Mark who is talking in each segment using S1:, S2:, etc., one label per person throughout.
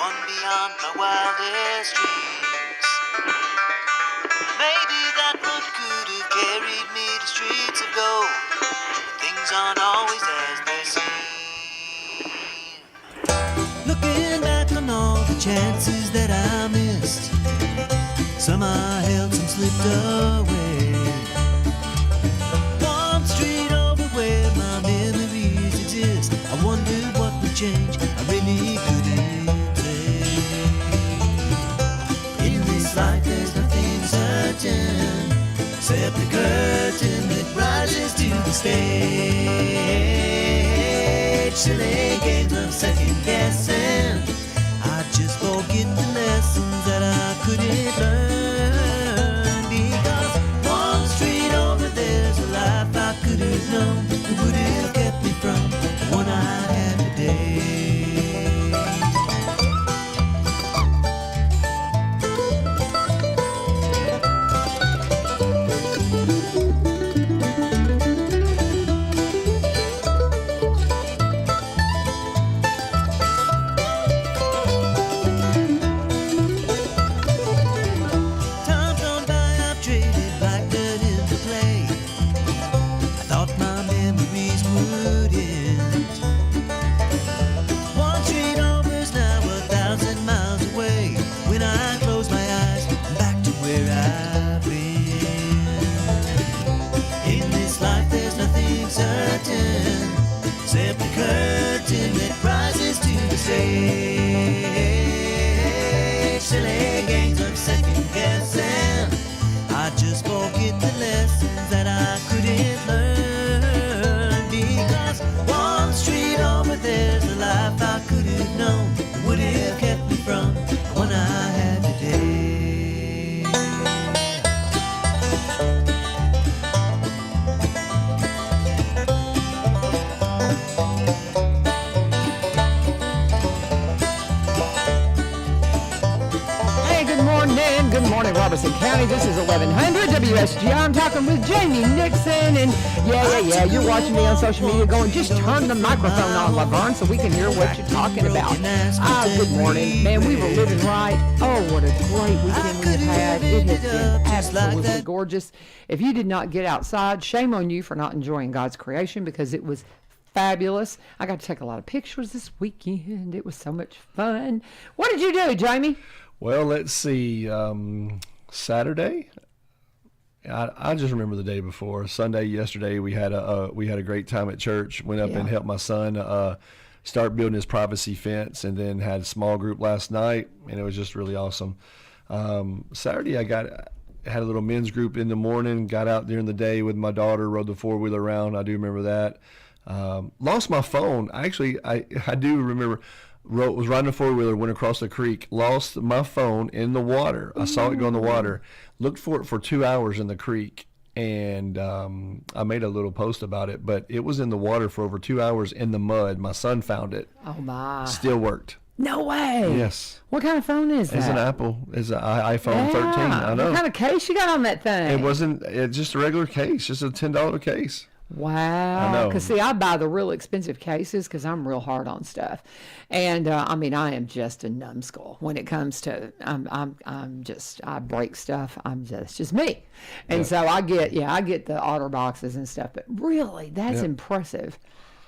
S1: one beyond my wildest dreams. Maybe that road could have carried me to streets of gold. Things aren't always as they seem. Looking back on all the chances that I missed, some I held, some slipped away. One street over where my memories exist, I wondered what would change, I really couldn't say. In this life there's nothing certain, except the curtain that rises to the stage. Silly games of second guessing, I just forget the lessons that I couldn't learn. Because one street over there's a life I could have known that would have kept me from the one I had today. Except the curtain that rises to the stage. Silly games of second guessing, I just forget the lessons that I couldn't learn. Because one street over there's a life I could have known that would have kept me from the one I had today.
S2: Good morning, Robertson County. This is 1100 WSG. I'm talking with Jamie Nixon, and yeah, you're watching me on social media going, just turn the microphone on, Laverne, so we can hear what you're talking about. Good morning. Man, we were living right. Oh, what a great weekend we've had. It has been absolutely gorgeous. If you did not get outside, shame on you for not enjoying God's creation, because it was fabulous. I got to take a lot of pictures this weekend. It was so much fun. What did you do, Jamie?
S3: Well, let's see. Saturday, I just remember the day before. Sunday, yesterday, we had a great time at church. Went up and helped my son start building his privacy fence, and then had a small group last night, and it was just really awesome. Saturday, I had a little men's group in the morning. Got out during the day with my daughter, rode the 4-wheeler around. I do remember that. Lost my phone. Actually, I do remember. Was riding a 4-wheeler, went across the creek, lost my phone in the water. I saw it go in the water, looked for it for 2 hours in the creek, and I made a little post about it, but it was in the water for over 2 hours in the mud. My son found it.
S2: Oh, my.
S3: Still worked.
S2: No way.
S3: Yes.
S2: What kind of phone is that?
S3: It's an Apple. It's an iPhone 13. I know.
S2: What kind of case you got on that thing?
S3: It's just a regular case, just a $10 case.
S2: Wow. Because, see, I buy the real expensive cases because I'm real hard on stuff. And, I am just a numbskull when it comes to, I break stuff. It's just me. And so I get the otter boxes and stuff. But really, that's impressive.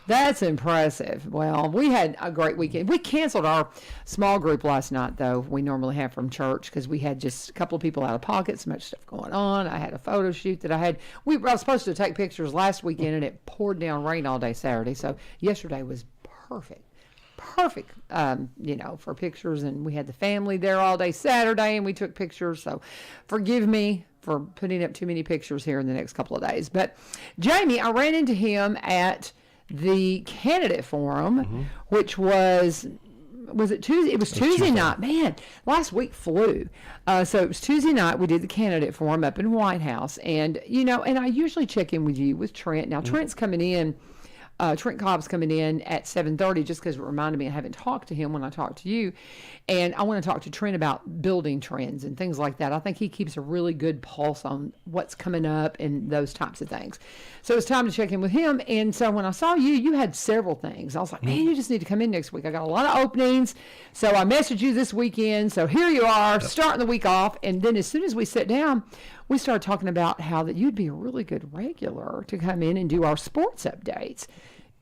S2: That's impressive. Well, we had a great weekend. We canceled our small group last night, though, we normally have from church, because we had just a couple of people out of pocket, so much stuff going on. I had a photo shoot that I was supposed to take pictures last weekend, and it poured down rain all day Saturday. So yesterday was perfect, for pictures. And we had the family there all day Saturday, and we took pictures. So forgive me for putting up too many pictures here in the next couple of days. But Jamie, I ran into him at the candidate forum, which was it Tuesday? It was Tuesday night. Man, last week flew. So it was Tuesday night. We did the candidate forum up in White House. And, and I usually check in with you with Trent. Now, Trent's coming in Trent Cobb's coming in at 7:30 just because it reminded me I haven't talked to him when I talked to you. And I want to talk to Trent about building trends and things like that. I think he keeps a really good pulse on what's coming up and those types of things. So it's time to check in with him. And so when I saw you, you had several things. I was like, man, you just need to come in next week. I got a lot of openings. So I messaged you this weekend. So here you are, starting the week off. And then as soon as we sit down, we started talking about how that you'd be a really good regular to come in and do our sports updates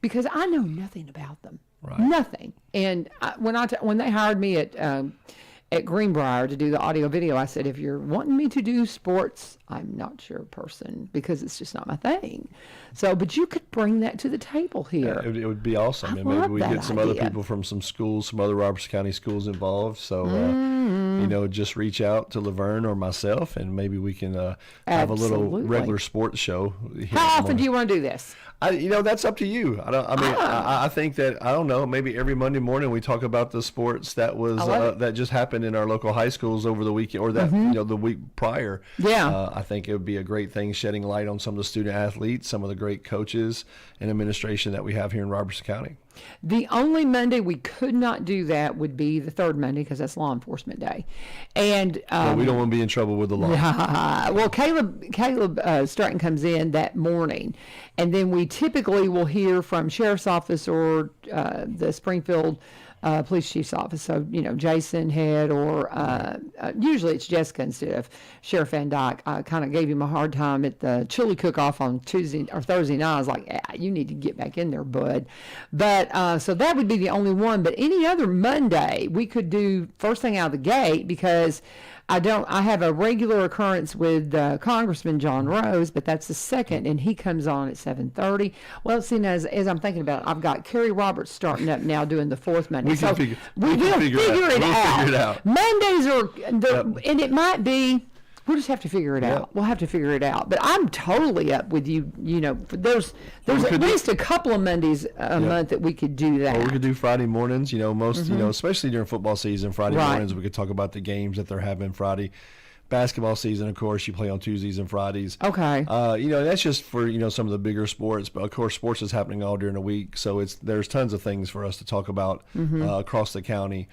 S2: because I know nothing about them. Right. Nothing. And when they hired me at Greenbrier to do the audio video, I said, if you're wanting me to do sports, I'm not your person because it's just not my thing. So, but you could bring that to the table here.
S3: Yeah, it would be awesome. And maybe we get some other people from some schools, some other Robertson County schools involved. So, just reach out to Laverne or myself, and maybe we can have a little regular sports show.
S2: How often do you want to do this?
S3: That's up to you. I think that, I don't know, maybe every Monday morning we talk about the sports that was that just happened in our local high schools over the weekend or that the week prior.
S2: Yeah.
S3: I think it would be a great thing shedding light on some of the student athletes, some of the great coaches and administration that we have here in Robertson County.
S2: The only Monday we could not do that would be the third Monday because that's Law Enforcement Day, and
S3: we don't want to be in trouble with the law.
S2: Well, Caleb Stratton comes in that morning, and then we typically will hear from Sheriff's Office or the Springfield Police Chief's Office. So Jason Head or usually it's Jessica instead of Sheriff Van Dyke. I kind of gave him a hard time at the chili cook-off on Tuesday or Thursday night. I was like, you need to get back in there, bud. But so that would be the only one. But any other Monday we could do first thing out of the gate because I have a regular occurrence with Congressman John Rose, but that's the second, and he comes on at 7:30. Well, seeing as I'm thinking about it, I've got Kerry Roberts starting up now doing the fourth Monday.
S3: We will figure it out.
S2: Mondays and it might be. We'll just have to figure it out. We'll have to figure it out. But I'm totally up with you. There's at least a couple of Mondays a month that we could do that.
S3: Or we could do Friday mornings. Most especially during football season, Friday mornings we could talk about the games that they're having Friday. Basketball season, of course, you play on Tuesdays and Fridays.
S2: Okay.
S3: That's just for some of the bigger sports, but of course, sports is happening all during the week, so there's tons of things for us to talk about across the county,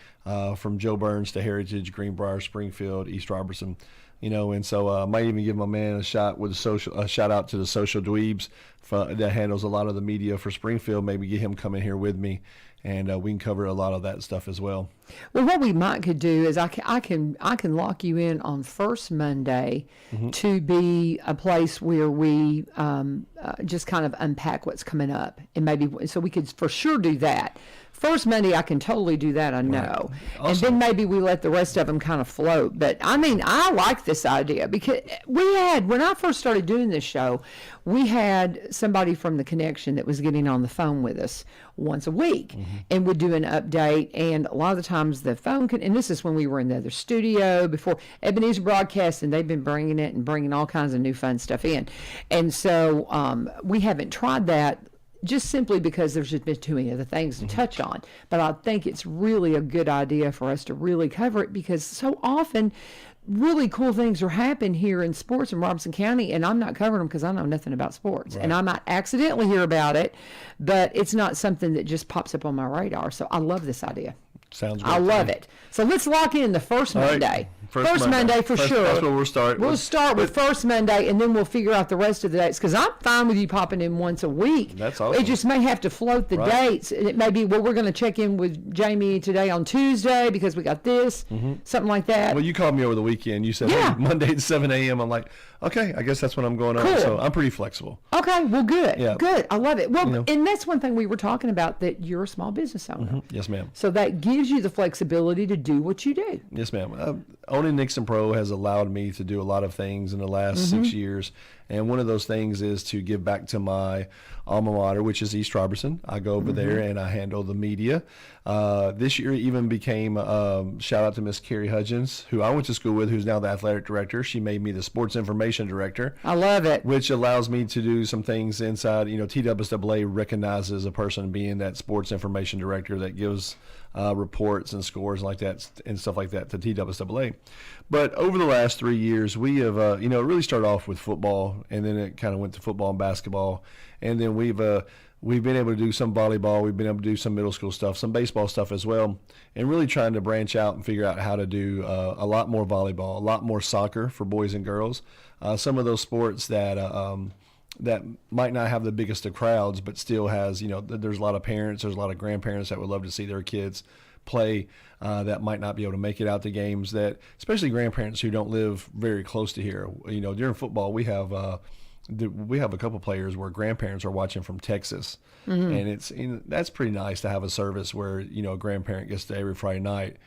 S3: from Joe Burns to Heritage, Greenbrier, Springfield, East Robertson. And so I might even give my man a shout out to the social dweebs that handles a lot of the media for Springfield. Maybe get him coming here with me, and we can cover a lot of that stuff as well.
S2: Well, what we could do is I can lock you in on first Monday to be a place where we just kind of unpack what's coming up, and maybe so we could for sure do that. First Monday, I can totally do that, I know. Right. And then maybe we let the rest of them kind of float. But, I like this idea because when I first started doing this show, we had somebody from the Connection that was getting on the phone with us once a week and would do an update. And a lot of the times the phone and this is when we were in the other studio before Ebenezer Broadcast, and they've been bringing it and bringing all kinds of new fun stuff in. And so we haven't tried that. Just simply because there's just been too many other things to touch on. But I think it's really a good idea for us to really cover it because so often really cool things are happening here in sports in Robertson County, and I'm not covering them because I know nothing about sports. Right. And I might accidentally hear about it, but it's not something that just pops up on my radar. So I love this idea.
S3: Sounds good.
S2: I love it. So let's lock in the first Monday.
S3: Right.
S2: First Monday for sure.
S3: That's where we'll start.
S2: We'll start with first Monday, and then we'll figure out the rest of the dates. Because I'm fine with you popping in once a week.
S3: That's awesome.
S2: It just may have to float the dates. It may be, we're going to check in with Jamie today on Tuesday because we got this, something like that.
S3: Well, you called me over the weekend. You said, hey, Monday at 7 a.m. I'm like, okay, I guess that's when I'm going on. So I'm pretty flexible.
S2: Okay, well, good. Yeah. Good. I love it. Well, and that's one thing we were talking about, that you're a small business owner.
S3: Yes, ma'am.
S2: So that gives you the flexibility to do what you do.
S3: Yes, ma'am. Owning Nixon Pro has allowed me to do a lot of things in the last 6 years. And one of those things is to give back to my alma mater, which is East Robertson. I go over there and I handle the media. This year even became, shout out to Miss Carrie Hudgens, who I went to school with, who's now the athletic director. She made me the sports information director.
S2: I love it.
S3: Which allows me to do some things inside, TWSAA recognizes a person being that sports information director that gives reports and scores like that and stuff like that to TWSAA. But over the last 3 years, we have, it really started off with football, and then it kind of went to football and basketball. And then we've we've been able to do some volleyball. We've been able to do some middle school stuff, some baseball stuff as well, and really trying to branch out and figure out how to do a lot more volleyball, a lot more soccer for boys and girls. Some of those sports that that might not have the biggest of crowds, but still has, there's a lot of parents, there's a lot of grandparents that would love to see their kids play that might not be able to make it out to games, that especially grandparents who don't live very close to here. During football, we have a couple players where grandparents are watching from Texas, and that's pretty nice to have a service where a grandparent gets to every Friday night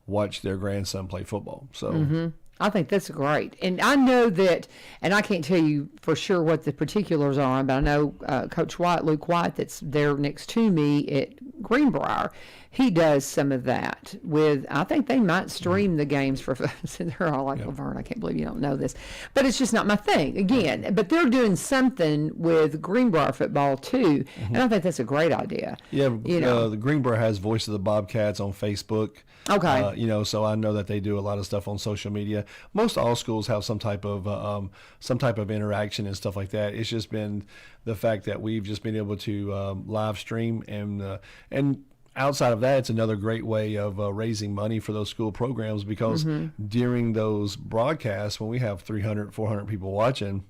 S3: watch their grandson play football. So
S2: I think that's great. And I know that, and I can't tell you for sure what the particulars are, but I know Coach White, Luke White, that's there next to me at Greenbrier, he does some of that with, I think they might stream the games for, they're all like, Laverne, I can't believe you don't know this. But it's just not my thing, again. But they're doing something with Greenbrier football, too. And I think that's a great idea.
S3: Yeah, the Greenbrier has Voice of the Bobcats on Facebook.
S2: Okay.
S3: So I know that they do a lot of stuff on social media. Most all schools have some type of interaction and stuff like that. It's just been the fact that we've just been able to live stream, and outside of that, it's another great way of raising money for those school programs, because during those broadcasts, when we have 300, 400 people watching,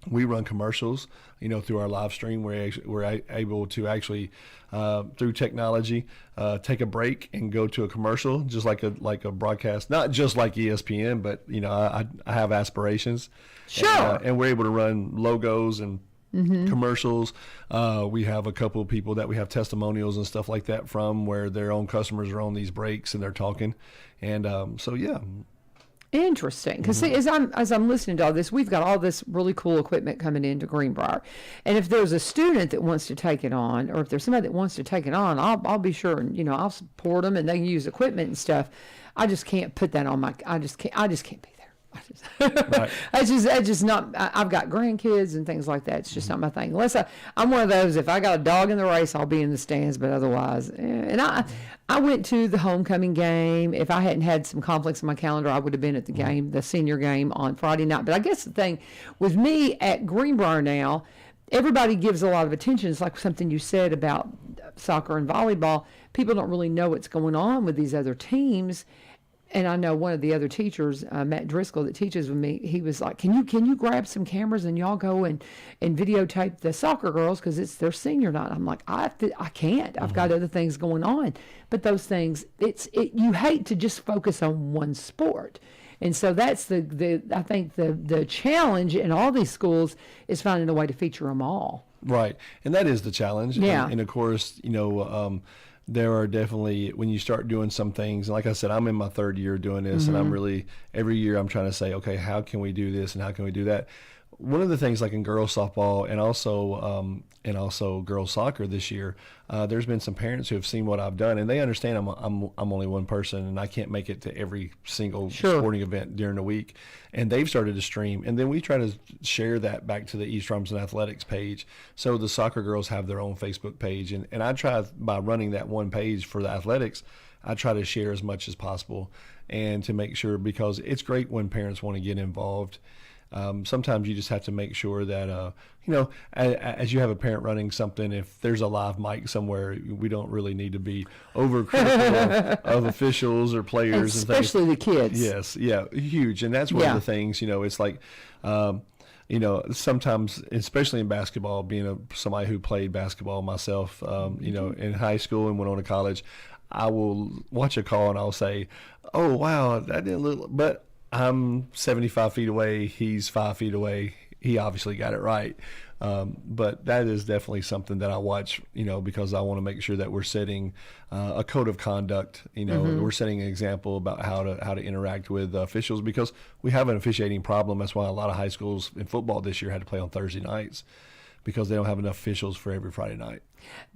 S3: we run commercials, through our live stream. We're able to actually, through technology, take a break and go to a commercial, just like a broadcast, not just like ESPN, but I have aspirations.
S2: Sure.
S3: And we're able to run logos and commercials. We have a couple of people that we have testimonials and stuff like that from, where their own customers are on these breaks and they're talking, and yeah.
S2: Interesting, because as I'm listening to all this, we've got all this really cool equipment coming into Greenbrier, and if there's a student that wants to take it on, or if there's somebody that wants to take it on, I'll be sure, and I'll support them, and they can use equipment and stuff. I just can't put that on my. I just can't be there.
S3: Right.
S2: It's just not. I've got grandkids and things like that. It's just not my thing. Unless I'm one of those. If I got a dog in the race, I'll be in the stands. But otherwise, and I went to the homecoming game. If I hadn't had some conflicts in my calendar, I would have been at the game, the senior game on Friday night. But I guess the thing with me at Greenbrier now, everybody gives a lot of attention. It's like something you said about soccer and volleyball. People don't really know what's going on with these other teams. And I know one of the other teachers, Matt Driscoll, that teaches with me, he was like, can you grab some cameras and y'all go and videotape the soccer girls, because it's their senior night. I'm like, I can't. I've got other things going on. But those things, you hate to just focus on one sport. And so that's I think the challenge in all these schools is finding a way to feature them all.
S3: Right. And that is the challenge.
S2: Yeah.
S3: And of course, there are definitely, when you start doing some things, and like I said, I'm in my third year doing this, and I'm really, every year I'm trying to say, okay, how can we do this and how can we do that? One of the things, like in girls softball and also girls soccer this year, there's been some parents who have seen what I've done, and they understand I'm only one person and I can't make it to every single sporting event during the week, and they've started to stream, and then we try to share that back to the East Rumson Athletics page, so the soccer girls have their own Facebook page, and I try, by running that one page for the athletics, I try to share as much as possible, and to make sure, because it's great when parents want to get involved. Sometimes you just have to make sure that, as you have a parent running something, if there's a live mic somewhere, we don't really need to be overcritical of officials or players.
S2: Especially
S3: and things.
S2: The kids.
S3: Yes, yeah, huge. And that's one of the things, it's like, sometimes, especially in basketball, being somebody who played basketball myself, in high school and went on to college, I will watch a call and I'll say, oh, wow, that didn't look, but I'm 75 feet away. He's 5 feet away. He obviously got it right. But that is definitely something that I watch, because I want to make sure that we're setting a code of conduct. We're setting an example about how to interact with officials, because we have an officiating problem. That's why a lot of high schools in football this year had to play on Thursday nights, because they don't have enough officials for every Friday night.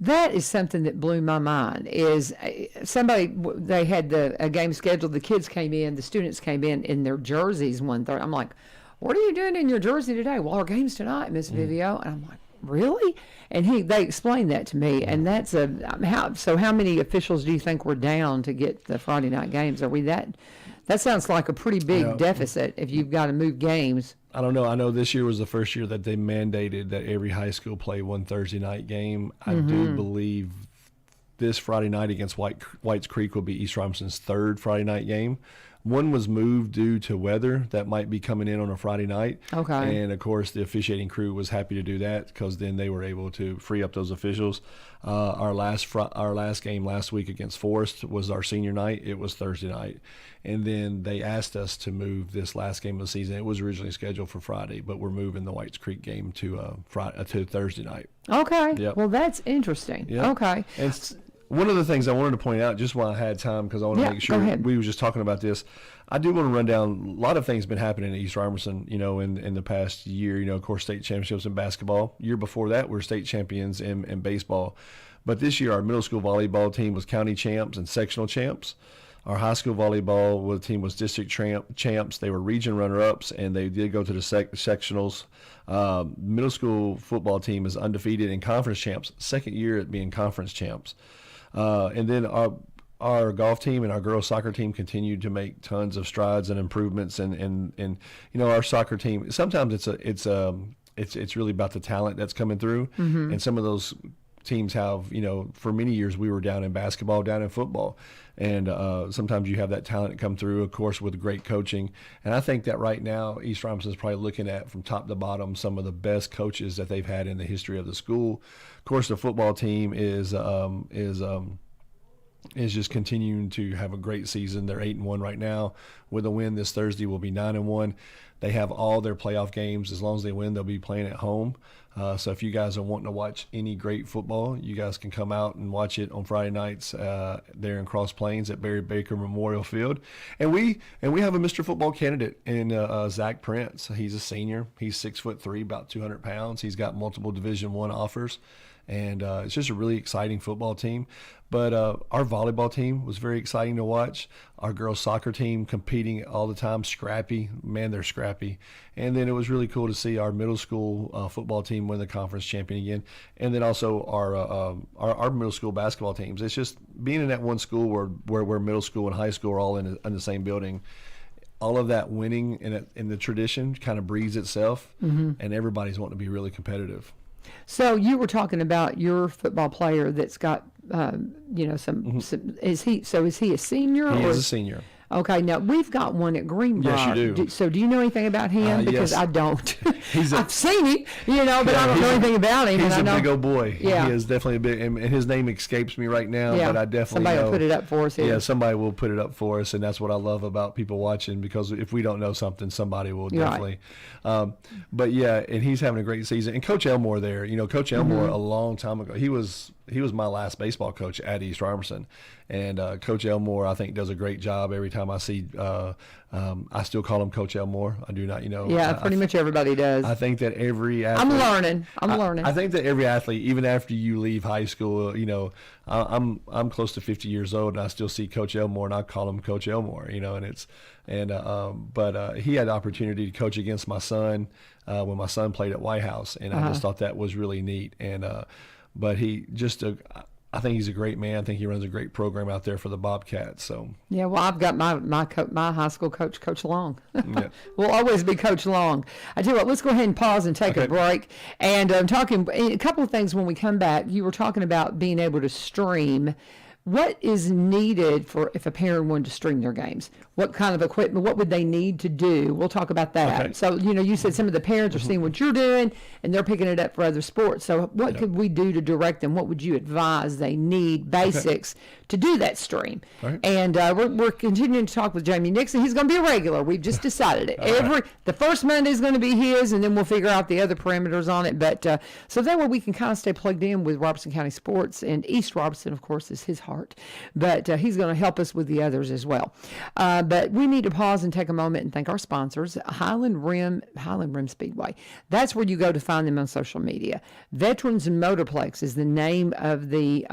S2: That is something that blew my mind. Is they had a game scheduled. The kids came in, the students came in their jerseys 1:30. I'm like, what are you doing in your jersey today? Well, our game's tonight, Miss Vivio. And I'm like, really? And they explained that to me. And that's how many officials do you think were down to get the Friday night games? Are we that That sounds like a pretty big deficit if you've got to move games.
S3: I don't know. I know this year was the first year that they mandated that every high school play one Thursday night game. I do believe this Friday night against Whites Creek will be East Robinson's third Friday night game. One was moved due to weather that might be coming in on a Friday night.
S2: Okay.
S3: And, of course, the officiating crew was happy to do that because then they were able to free up those officials. Our last game last week against Forest was our senior night. It was Thursday night. And then they asked us to move this last game of the season. It was originally scheduled for Friday, but we're moving the Whites Creek game to Thursday night.
S2: Okay.
S3: Yep.
S2: Well, that's interesting.
S3: Yep.
S2: Okay.
S3: And one of the things I wanted to point out, just while I had time, because I want to make sure we were just talking about this, I do want to run down a lot of things been happening at East Robertson, in the past year. Of course, state championships in basketball. Year before that, we're state champions in baseball. But this year, our middle school volleyball team was county champs and sectional champs. Our high school volleyball team was district champs. They were region runner-ups, and they did go to the sectionals. Middle school football team is undefeated in conference champs. Second year at being conference champs. And then our golf team and our girls soccer team continued to make tons of strides and improvements. And our soccer team, sometimes it's really about the talent that's coming through. Mm-hmm. And some of those teams have, for many years we were down in basketball, down in football. And sometimes you have that talent come through, of course, with great coaching. And I think that right now East Robinson is probably looking at, from top to bottom, some of the best coaches that they've had in the history of the school. Of course, the football team is just continuing to have a great season. They're 8-1 right now. With a win this Thursday, will be 9-1. They have all their playoff games. As long as they win, they'll be playing at home. So if you guys are wanting to watch any great football, you guys can come out and watch it on Friday nights there in Cross Plains at Barry Baker Memorial Field. And we have a Mr. Football candidate in Zach Prince. He's a senior. He's 6'3", about 200 pounds. He's got multiple Division I offers. And it's just a really exciting football team. But our volleyball team was very exciting to watch. Our girls soccer team competing all the time, scrappy. Man, they're scrappy. And then it was really cool to see our middle school football team win the conference champion again. And then also our middle school basketball teams. It's just being in that one school where middle school and high school are all in the same building. All of that winning in the tradition kind of breeds itself, and everybody's wanting to be really competitive.
S2: So you were talking about your football player that's got, some. Is he a senior?
S3: He is a senior.
S2: Okay, now we've got one at Greenbrier.
S3: Yes, you do.
S2: So do you know anything about him? Because
S3: yes.
S2: I don't.
S3: I've
S2: seen him, but I don't know anything about him.
S3: He's a big old boy.
S2: Yeah.
S3: He is definitely a big, and his name escapes me right now, but I definitely
S2: somebody
S3: know.
S2: will put it up for us here.
S3: Yeah, somebody will put it up for us, and that's what I love about people watching, because if we don't know something, somebody will definitely. Right. But yeah, and he's having a great season. And Coach Elmore there, Coach Elmore a long time ago, he was my last baseball coach at East Robertson. And Coach Elmore, I think, does a great job. Every time I see, I still call him Coach Elmore. I do not,
S2: Yeah, pretty much everybody does.
S3: I think that every athlete.
S2: I'm learning.
S3: I think that every athlete, even after you leave high school, I'm close to 50 years old, and I still see Coach Elmore, and I call him Coach Elmore, but he had the opportunity to coach against my son when my son played at White House, and I just thought that was really neat. And but I think he's a great man. I think he runs a great program out there for the Bobcats. So
S2: yeah, well, I've got my high school coach, Coach Long.
S3: Yeah.
S2: Will always be Coach Long. I tell you what, let's go ahead and pause and take a break. And talking a couple of things when we come back. You were talking about being able to stream. What is needed for if a parent wanted to stream their games? What kind of equipment? What would they need to do? We'll talk about that.
S3: Okay.
S2: So, you said some of the parents are seeing what you're doing, and they're picking it up for other sports. So what could we do to direct them? What would you advise they need, basics, to do that stream?
S3: Right.
S2: And we're continuing to talk with Jamie Nixon. He's going to be a regular. We've just decided it. The first Monday is going to be his, and then we'll figure out the other parameters on it. But so that way we can kind of stay plugged in with Robertson County sports, and East Robertson, of course, is his heart. But he's going to help us with the others as well. But we need to pause and take a moment and thank our sponsors, Highland Rim Speedway. That's where you go to find them on social media. Veterans Motorplex is the name of the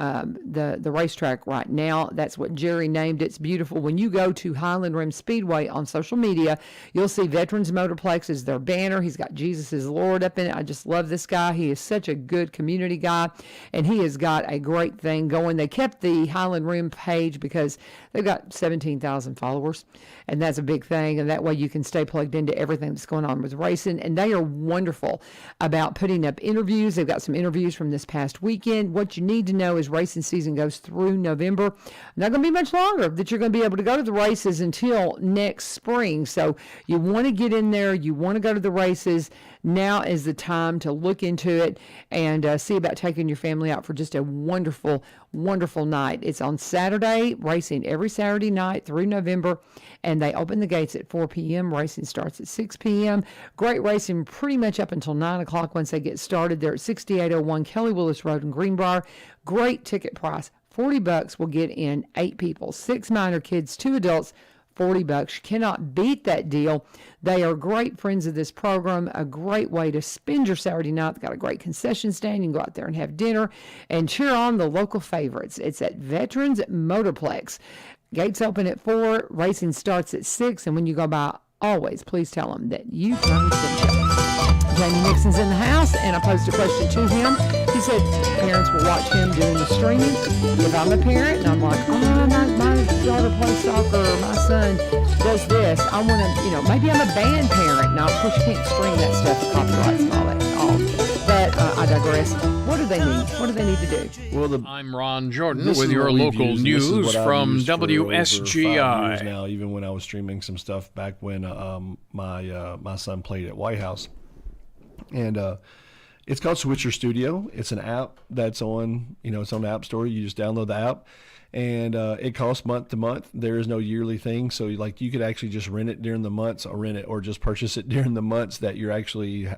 S2: racetrack right right now. That's what Jerry named it. It's beautiful. When you go to Highland Rim Speedway on social media, you'll see Veterans Motorplex is their banner. He's got Jesus is Lord up in it. I just love this guy. He is such a good community guy, and he has got a great thing going. They kept the Highland Rim page because they've got 17,000 followers, and that's a big thing, and that way you can stay plugged into everything that's going on with racing. And they are wonderful about putting up interviews. They've got some interviews from this past weekend. What you need to know is racing season goes through November. Not going to be much longer that you're going to be able to go to the races until next spring. So you want to get in there. You want to go to the races. Now is the time to look into it and see about taking your family out for just a wonderful, wonderful night. It's on Saturday, racing every Saturday night through November, and they open the gates at 4 p.m. Racing starts at 6 p.m. Great racing pretty much up until 9 o'clock once they get started. They're at 6801 Kelly Willis Road in Greenbrier. Great ticket price. $40 will get in 8 people, 6 minor kids, 2 adults, $40. You cannot beat that deal. They are great friends of this program, a great way to spend your Saturday night. They've got a great concession stand. You can go out there and have dinner and cheer on the local favorites. It's at Veterans Motorplex. Gates open at 4, racing starts at 6, and when you go by, always please tell them that you come to Jamie Nixon's in the house, and I posed a question to him. He said parents will watch him doing the streaming. If I'm a parent and I'm like, oh, my daughter plays soccer or my son does this, I want to, maybe I'm a band parent. Now, of course, you can't stream that stuff for copyrights and all that. But I digress. What do they need? What do they need to do?
S3: Well,
S4: I'm Ron Jordan with your local news from WSGI.
S3: Now, even when I was streaming some stuff back when my son played at White House. And it's called Switcher Studio. It's an app that's on, it's on the App Store. You just download the app, and it costs month to month. There is no yearly thing, so you could actually just rent it during the months, or just purchase it during the months that you're actually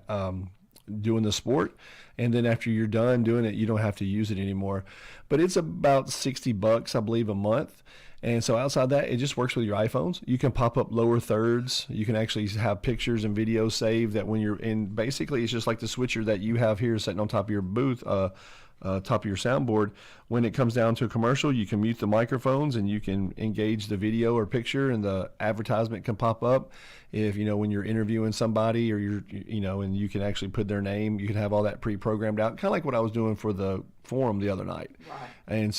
S3: doing the sport. And then after you're done doing it, you don't have to use it anymore. But it's about $60, I believe, a month. And so outside that, it just works with your iPhones. You can pop up lower thirds. You can actually have pictures and videos saved that when you're in. Basically, it's just like the switcher that you have here sitting on top of your booth, top of your soundboard. When it comes down to a commercial, you can mute the microphones and you can engage the video or picture, and the advertisement can pop up. If when you're interviewing somebody, or and you can actually put their name, you can have all that pre-programmed out, kind of like what I was doing for the forum the other night. Right. And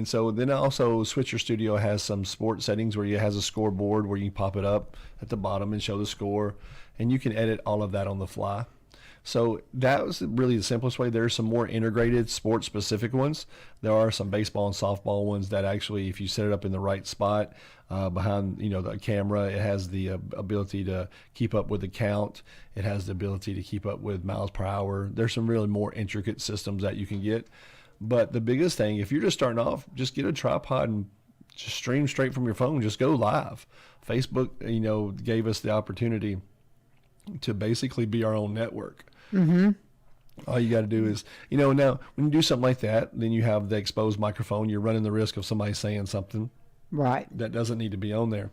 S3: so then also Switcher Studio has some sports settings where it has a scoreboard where you can pop it up at the bottom and show the score, and you can edit all of that on the fly. So that was really the simplest way. There are some more integrated sports-specific ones. There are some baseball and softball ones that actually, if you set it up in the right spot behind the camera, it has the ability to keep up with the count. It has the ability to keep up with miles per hour. There's some really more intricate systems that you can get. But the biggest thing, if you're just starting off, just get a tripod and just stream straight from your phone. Just go live. Facebook, gave us the opportunity to basically be our own network. Mm-hmm. All you got to do is, now when you do something like that, then you have the exposed microphone. You're running the risk of somebody saying something
S2: right
S3: that doesn't need to be on there.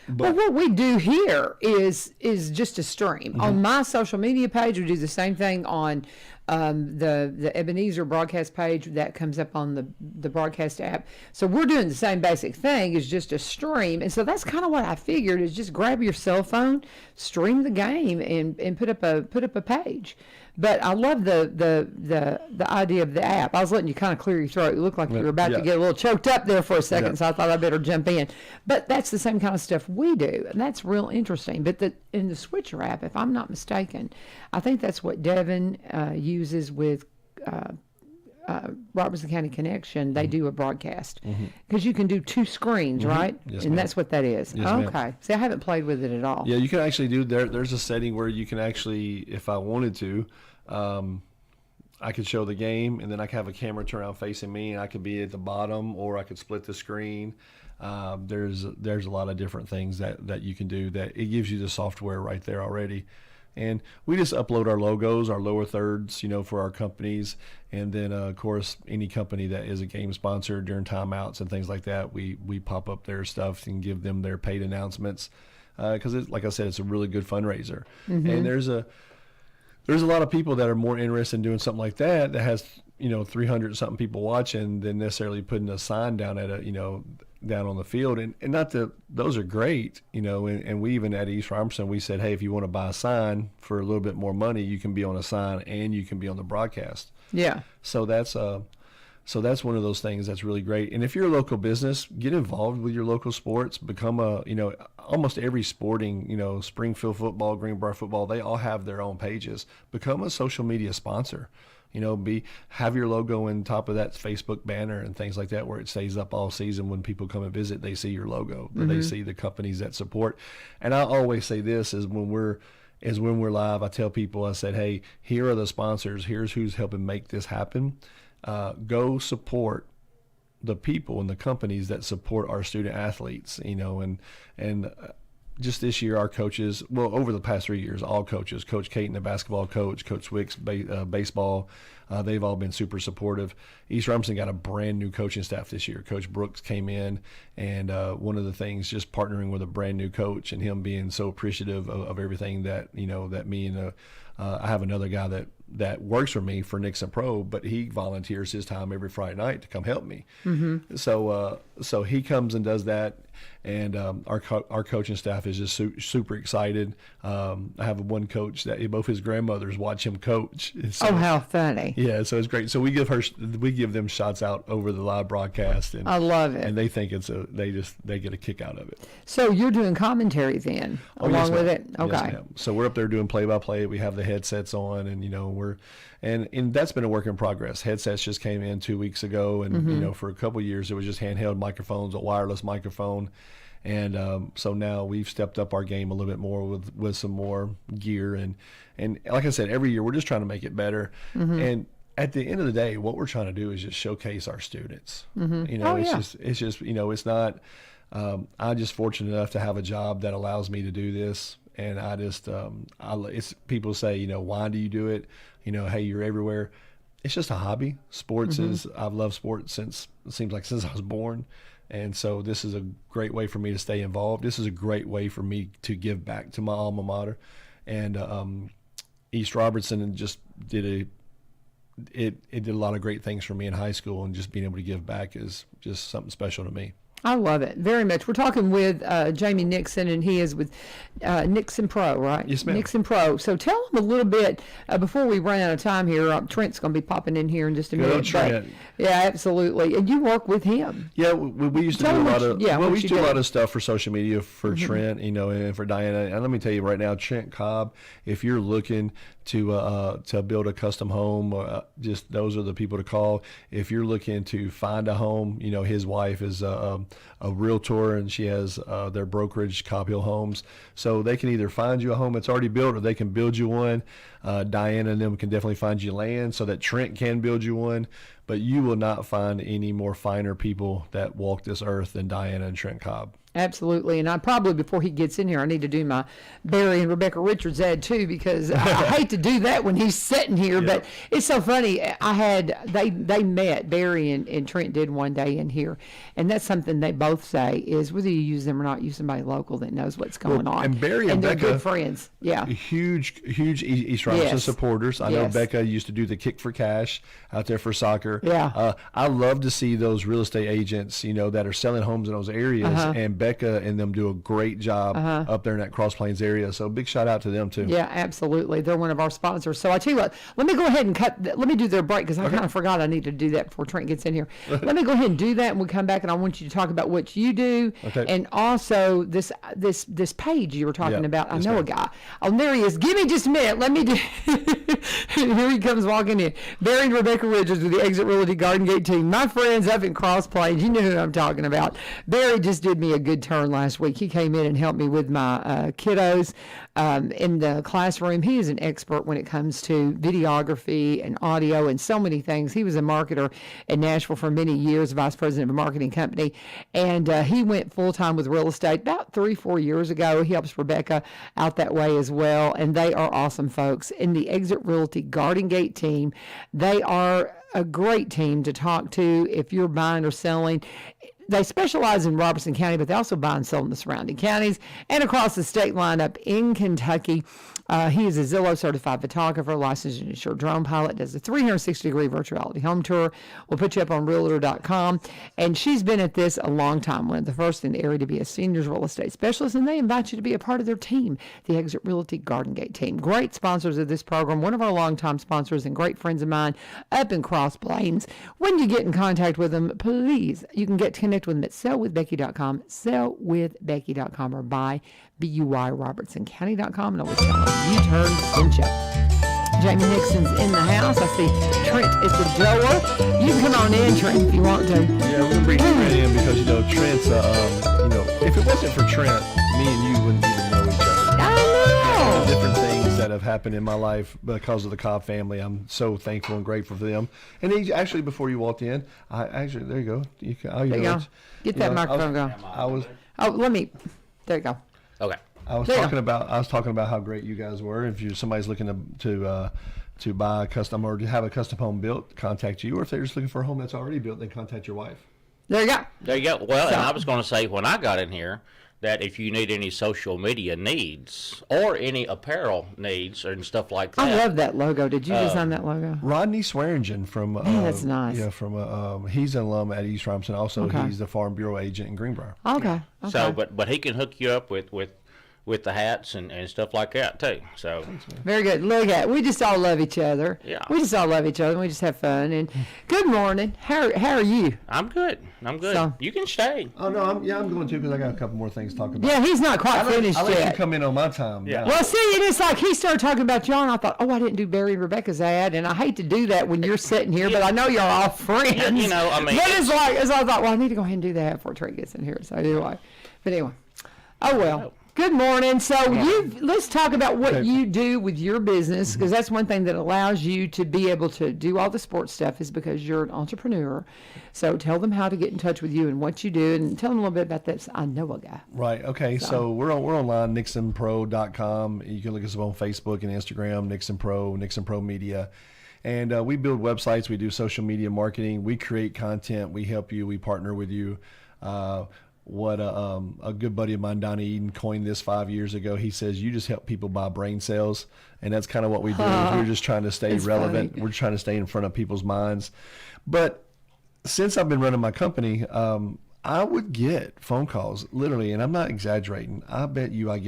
S2: But what we do here is just a stream. Mm-hmm. On my social media page, we do the same thing on the Ebenezer broadcast page that comes up on the broadcast app. So we're doing the same basic thing, is just a stream. And so that's kind of what I figured, is just grab your cell phone, stream the game, and put up a page. But I love the idea of the app. I was letting you kind of clear your throat. You looked like you were about to get a little choked up there for a second, so I thought I better jump in. But that's the same kind of stuff we do, and that's real interesting. But in the Switcher app, if I'm not mistaken, I think that's what Devin uses with Robertson County Connection. They do a broadcast because you can do 2 screens, right?
S3: Yes,
S2: and
S3: ma'am.
S2: that's what that is.
S3: Yes,
S2: okay.
S3: ma'am.
S2: See, I haven't played with it at all.
S3: Yeah, you can actually do there's a setting where you can actually, if I wanted to, I could show the game, and then I could have a camera turn around facing me, and I could be at the bottom, or I could split the screen. There's a lot of different things that you can do. That it gives you the software right there already. And we just upload our logos, our lower thirds, for our companies. And then, of course, any company that is a game sponsor during timeouts and things like that, we pop up their stuff and give them their paid announcements. Because, like I said, it's a really good fundraiser. Mm-hmm. And there's a lot of people that are more interested in doing something like that has 300 something people watching than necessarily putting a sign down at down on the field. And not that those are great, and we even at East Robertson, we said, hey, if you want to buy a sign for a little bit more money, you can be on a sign and you can be on the broadcast.
S2: Yeah.
S3: So that's one of those things that's really great. And if you're a local business, get involved with your local sports. Become almost every sporting, Springfield football, Greenbrier football, they all have their own pages. Become a social media sponsor. Have your logo in top of that Facebook banner and things like that, where it stays up all season. When people come and visit, they see your logo, they see the companies that support. And I always say this is when we're live, I tell people, I said, hey, here are the sponsors. Here's who's helping make this happen. Go support the people and the companies that support our student athletes, and just this year, our coaches, over the past 3 years, all coaches, Coach Caton, the basketball coach, Coach Wicks, baseball, they've all been super supportive. East Robertson got a brand new coaching staff this year. Coach Brooks came in, and one of the things, just partnering with a brand new coach and him being so appreciative of everything that, that me and I have another guy that works for me for Nixon Pro, but he volunteers his time every Friday night to come help me. Mm-hmm. So he comes and does that, and our coaching staff is just super excited. I have one coach that both his grandmothers watch him coach. So,
S2: how funny!
S3: Yeah, so it's great. So we give them shots out over the live broadcast, and
S2: I love it.
S3: And they think they get a kick out of it.
S2: So you're doing commentary then, along with it. Okay.
S3: Yes, ma'am. So we're up there doing play-by-play. We have the headsets on, and and that's been a work in progress. Headsets just came in 2 weeks ago, and for a couple of years it was just handheld microphones, a wireless microphone, and so now we've stepped up our game a little bit more with some more gear, and like I said, every year we're just trying to make it better. And at the end of the day, what we're trying to do is just showcase our students. It's just it's not. I'm just fortunate enough to have a job that allows me to do this. And I just, it's people say, why do you do it? Hey, you're everywhere. It's just a hobby. Sports I've loved sports since I was born. And so this is a great way for me to stay involved. This is a great way for me to give back to my alma mater. And East Robertson just did it did a lot of great things for me in high school, and just being able to give back is just something special to me.
S2: I love it very much. We're talking with Jamie Nixon, and he is with Nixon Pro, right?
S3: Yes, ma'am.
S2: Nixon Pro. So tell him a little bit before we run out of time here. Trent's going to be popping in here in just a minute.
S3: Trent.
S2: Yeah, absolutely. And you work with him.
S3: Yeah, we used to do a lot of. We used to do a lot of stuff for social media for Trent, and for Diana. And let me tell you right now, Trent Cobb, if you're looking to build a custom home, just those are the people to call. If you're looking to find a home, his wife is a realtor, and she has their brokerage, Cobb Hill Homes. So they can either find you a home that's already built, or they can build you one. Diana and them can definitely find you land so that Trent can build you one. But you will not find any more finer people that walk this earth than Diana and Trent Cobb.
S2: Absolutely. And I probably, before he gets in here, I need to do my Barry and Rebecca Richards ad too, because I hate to do that when he's sitting here, but it's so funny. They met, Barry and Trent did one day in here, and that's something they both say is whether you use them or not, use somebody local that knows what's going on.
S3: And Barry
S2: and
S3: Becca,
S2: they're good friends. Yeah.
S3: Huge East Robertson supporters. I know Becca used to do the Kick for Cash out there for soccer.
S2: Yeah.
S3: I love to see those real estate agents, that are selling homes in those areas, and Becca and them do a great job up there in that Cross Plains area. So big shout out to them too.
S2: Yeah, absolutely. They're one of our sponsors. So I tell you what, let me go ahead and let me do their break, because I kind of forgot I need to do that before Trent gets in here. Let me go ahead and do that, and we'll come back, and I want you to talk about what you do, and also this page you were talking about. I know a guy. Oh, there he is. Give me just a minute. Let me do. Here he comes walking in. Barry and Rebecca Richards with the Exit Realty Garden Gate team. My friends up in Cross Plains. You know who I'm talking about. Barry just did me a good turn last week. He came in and helped me with my kiddos in the classroom. He is an expert when it comes to videography and audio and so many things. He was a marketer in Nashville for many years, vice president of a marketing company, and he went full-time with real estate about 3-4 years ago. He helps Rebecca out that way as well, and they are awesome folks. In the Exit Realty Garden Gate team, they are a great team to talk to if you're buying or selling. They specialize in Robertson County, but they also buy and sell in the surrounding counties and across the state line up in Kentucky. He is a Zillow certified photographer, licensed and insured drone pilot, does a 360-degree virtuality home tour. We'll put you up on Realtor.com. And she's been at this a long time, one of the first in the area to be a seniors real estate specialist, and they invite you to be a part of their team, the Exit Realty Garden Gate team. Great sponsors of this program, one of our longtime sponsors and great friends of mine up in Cross Plains. When you get in contact with them, please, you can get connected with them at sellwithbecky.com, sellwithbecky.com, or BuyRobertsonCounty.com, and always tell them you turned Cincha. Jamie Nixon's in the house. I see Trent at the door. You can come on in, Trent, if you want to.
S3: Yeah, we're going to bring Trent in because, Trent's, if it wasn't for Trent, me and you wouldn't even know each other.
S2: I know.
S3: Different things that have happened in my life because of the Cobb family. I'm so thankful and grateful for them. And he actually, before you walked in, there you go. There you go.
S2: Get that microphone going. There you go.
S4: Okay.
S3: I was talking about how great you guys were. If somebody's looking to buy a custom or to have a custom home built, contact you. Or if they're just looking for a home that's already built, then contact your wife.
S2: There you go.
S5: There you go. Well, and I was going to say when I got in here that if you need any social media needs or any apparel needs and stuff like that.
S2: I love that logo. Did you design that logo?
S3: Rodney Swearingen from
S2: that's nice.
S3: Yeah, from he's an alum at East Robinson. Also, he's the Farm Bureau agent in Greenbrier.
S2: Okay.
S5: So, but he can hook you up with the hats and stuff like that too. So
S2: very good. Look at it. We just all love each other.
S5: Yeah.
S2: We just all love each other. And we just have fun. And good morning. How are you?
S5: I'm good. So, you can stay.
S3: Oh no, I'm going to because I got a couple more things to talk about.
S2: Yeah, he's not quite finished
S3: I let
S2: yet.
S3: you come in on my time.
S5: Yeah.
S2: Well, see, and it's like he started talking about y'all, and I thought, I didn't do Barry and Rebecca's ad, and I hate to do that when you're sitting here, but I know y'all all friends.
S5: I mean,
S2: but it's like, as I thought, well, I need to go ahead and do that before Trey gets in here. So anyway, oh well. Good morning. So let's talk about what you do with your business, because that's one thing that allows you to be able to do all the sports stuff is because you're an entrepreneur. So tell them how to get in touch with you and what you do, and tell them a little bit about this I Know a Guy.
S3: Right. Okay. So we're online, NixonPro.com. You can look us up on Facebook and Instagram, Nixon Pro Media. And we build websites. We do social media marketing. We create content. We help you. We partner with you. What a good buddy of mine, Donnie Eden, coined this 5 years ago. He says, you just help people buy brain cells. And that's kind of what we do. We're just trying to stay relevant. Funny. We're trying to stay in front of people's minds. But since I've been running my company, I would get phone calls, literally, and I'm not exaggerating. I bet you I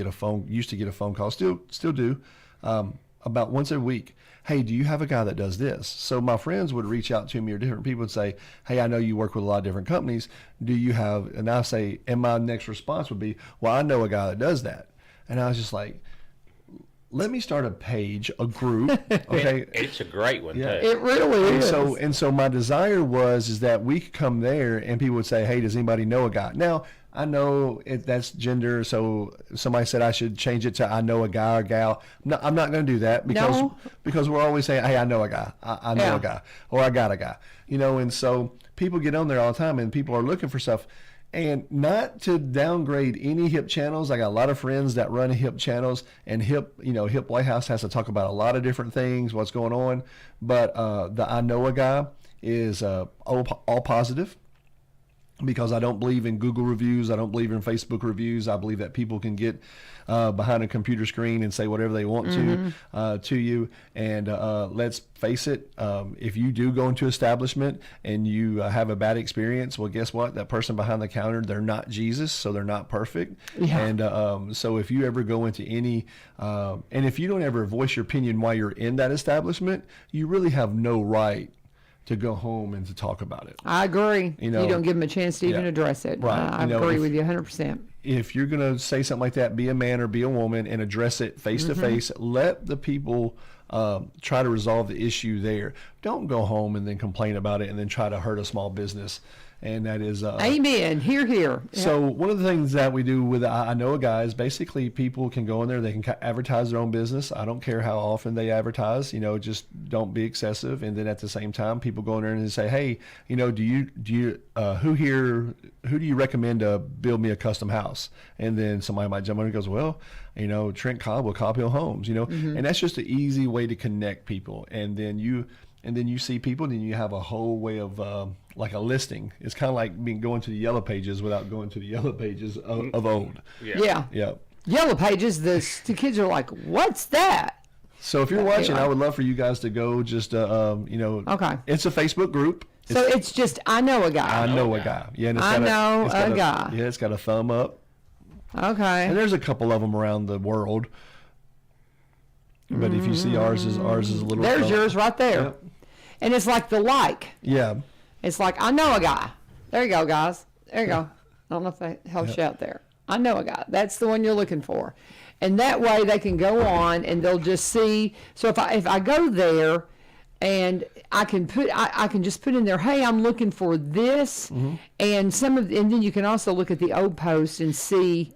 S3: used to get a phone call, still do, about once a week. Hey, do you have a guy that does this? So my friends would reach out to me, or different people would say, hey, I know you work with a lot of different companies. Do you have, and I say, and my next response would be, well, I know a guy that does that. And I was just like, let me start a page, a group. Okay.
S5: It's a great one,
S3: yeah.
S5: too.
S2: It really is.
S3: And so my desire is that we could come there and people would say, hey, does anybody know a guy? Now, I know that's gender, so somebody said I should change it to I know a guy or gal. I'm not going to do that because we're always saying, hey, I know a guy. I know a guy, or I got a guy. And so people get on there all the time and people are looking for stuff. And not to downgrade any hip channels. I got a lot of friends that run hip channels, and hip White House has to talk about a lot of different things, what's going on. But the I Know a Guy is all positive, because I don't believe in Google reviews. I don't believe in Facebook reviews. I believe that people can get behind a computer screen and say whatever they want to you. And let's face it, if you do go into establishment and you have a bad experience, well, guess what? That person behind the counter, they're not Jesus, so they're not perfect. Yeah. And so if you ever go into any, and if you don't ever voice your opinion while you're in that establishment, you really have no right to go home and to talk about it.
S2: I agree. You don't give them a chance to even address it.
S3: Right.
S2: I agree with you 100%.
S3: If you're going to say something like that, be a man or be a woman and address it face to face. Let the people try to resolve the issue there. Don't go home and then complain about it and then try to hurt a small business. And that is
S2: amen. Hear, hear.
S3: So one of the things that we do with I Know a Guy is basically people can go in there, they can advertise their own business. I don't care how often they advertise, just don't be excessive. And then at the same time, people go in there and say, hey, do you who do you recommend to build me a custom house? And then somebody might jump in and goes, well, Trent Cobb with Cobb Hill Homes, and that's just an easy way to connect people. And then you see people, and then you have a whole way of like a listing. It's kind of like going to the yellow pages without going to the yellow pages of old.
S2: Yeah.
S3: Yeah.
S2: Yellow Pages, the kids are like, what's that?
S3: So if you're watching, I would love for you guys to go just,
S2: Okay.
S3: It's a Facebook group.
S2: So it's just, I know a guy.
S3: I know a guy. Yeah, and
S2: I know a guy.
S3: Yeah, it's got a thumb up.
S2: Okay.
S3: And there's a couple of them around the world. But if you see ours is a little.
S2: There's yours right there.
S3: Yep.
S2: And it's like the like.
S3: Yeah.
S2: It's like, I know a guy. There you go, guys. There you go. I don't know if that helps you out there. I know a guy. That's the one you're looking for. And that way they can go on and they'll just see. So if I go there and I can just put in there, hey, I'm looking for this. And then you can also look at the old post and see,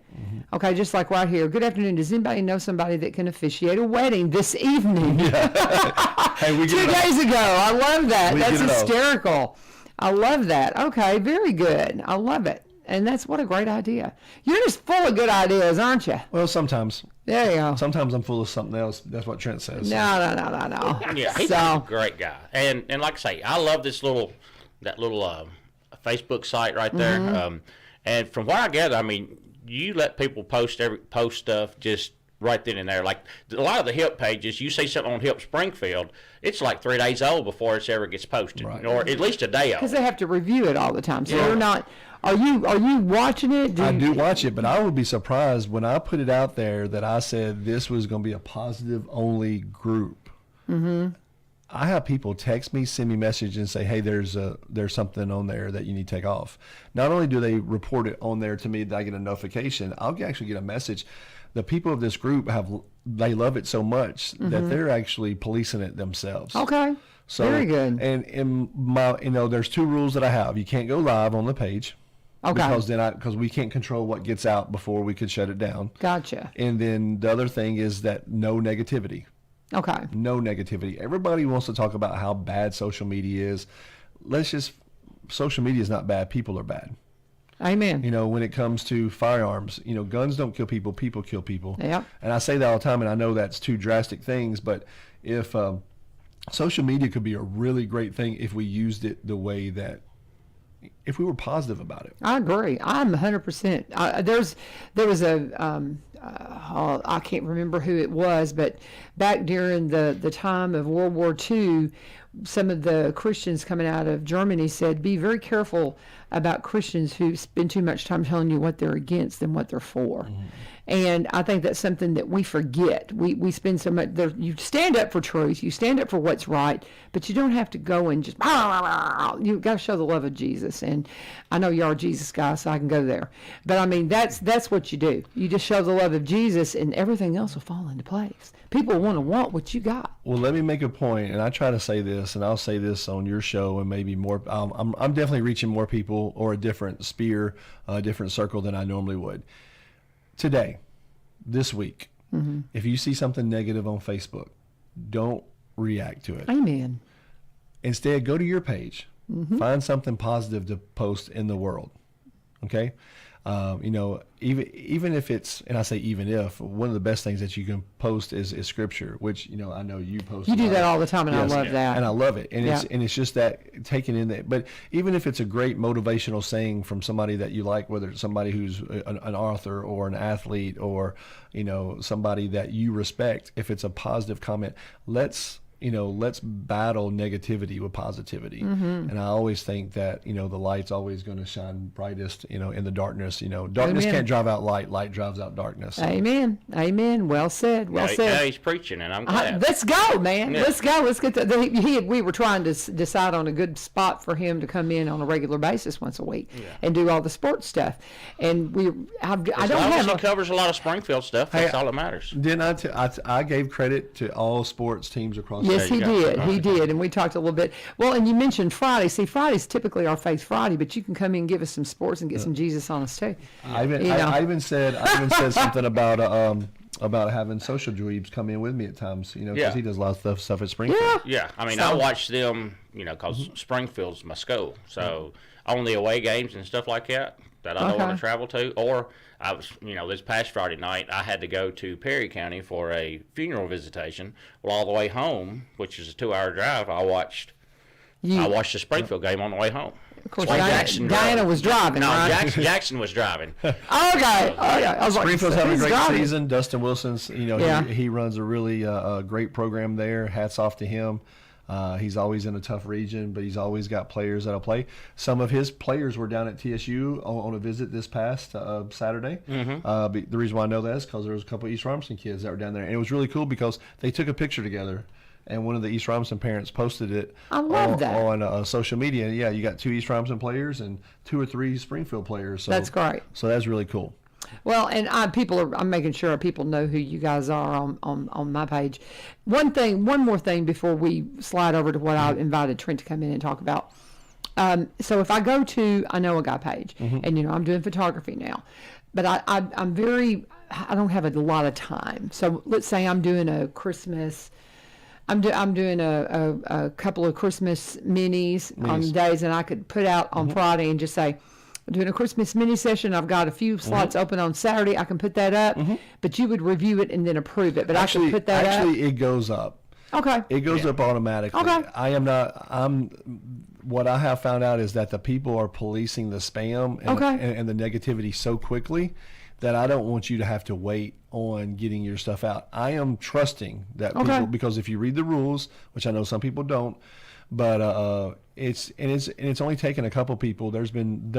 S2: okay, just like right here. Good afternoon. Does anybody know somebody that can officiate a wedding this evening?
S3: Hey,
S2: 2 days ago. I love that. That's
S3: get it
S2: hysterical. I love that. Okay, very good. I love it. And that's what a great idea. You're just full of good ideas, aren't you?
S3: Well, sometimes.
S2: There you go.
S3: Sometimes I'm full of something else. That's what Trent says.
S2: No.
S5: Yeah, he's a great guy. And like I say, I love that little Facebook site right there. And from what I gather, I mean, you let people post stuff just right then and there. Like a lot of the HIP pages, you see something on HIP Springfield, it's like 3 days old before it ever gets posted, or at least a day old.
S2: Because they have to review it all the time. So you're not. Are you watching it?
S3: I do watch it, but I would be surprised when I put it out there that I said this was going to be a positive only group. I have people text me, send me message, and say, "Hey, there's something on there that you need to take off." Not only do they report it on there to me that I get a notification, I'll actually get a message. The people of this group they love it so much that they're actually policing it themselves.
S2: Okay. So, very good.
S3: And in my, there's 2 rules that I have. You can't go live on the page.
S2: Okay.
S3: Because we can't control what gets out before we could shut it down.
S2: Gotcha.
S3: And then the other thing is that no negativity.
S2: Okay.
S3: No negativity. Everybody wants to talk about how bad social media is. Social media is not bad. People are bad.
S2: Amen.
S3: When it comes to firearms, guns don't kill people. People kill people.
S2: Yeah.
S3: And I say that all the time, and I know that's 2 drastic things, but if social media could be a really great thing if we used it the way that, if we were positive about it.
S2: I agree. I'm 100%. There was I can't remember who it was, but back during the time of World War II, some of the Christians coming out of Germany said, be very careful about Christians who spend too much time telling you what they're against than what they're for. And I think that's something that we forget. We spend so much there. You stand up for truth, you stand up for what's right, but you don't have to go and just you've got to show the love of Jesus. And I know you're a Jesus guy, so I can go there. But I mean, that's what you do. You just show the love of Jesus, and everything else will fall into place. People want what you got.
S3: Well, let me make a point, and I try to say this, and I'll say this on your show, and maybe more. I'm definitely reaching more people, or a different sphere, a different circle than I normally would. Today, this week, if you see something negative on Facebook, don't react to it.
S2: Amen.
S3: Instead, go to your page, find something positive to post in the world. Okay. Even if it's, and I say even if, one of the best things that you can post is scripture, which I know you post.
S2: You do that all the time, and
S3: yes,
S2: I love that.
S3: And I love it, and it's just that taking in that. But even if it's a great motivational saying from somebody that you like, whether it's somebody who's an author or an athlete or somebody that you respect, if it's a positive comment, let's battle negativity with positivity. And I always think that, the light's always going to shine brightest, in the darkness. Darkness
S2: Amen.
S3: Can't drive out light. Light drives out darkness.
S2: Amen. Amen. Well said. Well said.
S5: Yeah, he's preaching, and I'm glad.
S2: Let's go, man.
S5: Yeah.
S2: Let's go. Let's get we were trying to decide on a good spot for him to come in on a regular basis once a week and do all the sports stuff. And
S5: he covers a lot of Springfield stuff. That's all that matters.
S3: Didn't I gave credit to all sports teams across
S2: Yes,
S3: the
S2: he did. He did. And we talked a little bit. Well, and you mentioned Friday. See, Friday's typically our Faith Friday, but you can come in and give us some sports and get some Jesus on us too.
S3: I even said something about having social dweebs come in with me at times, because he does a lot of stuff at Springfield.
S5: Yeah. I mean, I watch them, because Springfield's my school. So on the away games and stuff like that I don't want to travel to, or I was, this past Friday night, I had to go to Perry County for a funeral visitation. Well, all the way home, which is a 2-hour drive, I watched I watched the Springfield game on the way home.
S2: Of course, Diana was driving.
S5: No,
S2: right?
S5: Jackson was driving.
S2: Okay. I was
S3: Springfield's
S2: like,
S3: having a great
S2: driving.
S3: season. Dustin Wilson's, he runs a really great program there. Hats off to him. He's always in a tough region, but he's always got players that'll play. Some of his players were down at TSU on a visit this past Saturday. The reason why I know that is because there was a couple of East Robinson kids that were down there, and it was really cool because they took a picture together. And one of the East Robinson parents posted it on social media. Yeah, you got 2 East Robinson players and 2 or 3 Springfield players. So
S2: that's great.
S3: So that's really cool.
S2: Well, and I'm making sure people know who you guys are on my page. One more thing before we slide over to what I invited Trent to come in and talk about. So if I go to I Know a Guy page, and I'm doing photography now, but I don't have a lot of time. So let's say I'm doing a Christmas. I'm doing a couple of Christmas minis on days, and I could put out on Friday and just say, I'm doing a Christmas mini session. I've got a few slots open on Saturday. I can put that up, but you would review it and then approve it. But I can put that up.
S3: Actually, it goes up.
S2: Okay.
S3: It goes up automatically.
S2: Okay.
S3: What I have found out is that the people are policing the spam and the negativity so quickly that I don't want you to have to wait on getting your stuff out. I am trusting that people, because if you read the rules, which I know some people don't, but it's only taken a couple people. There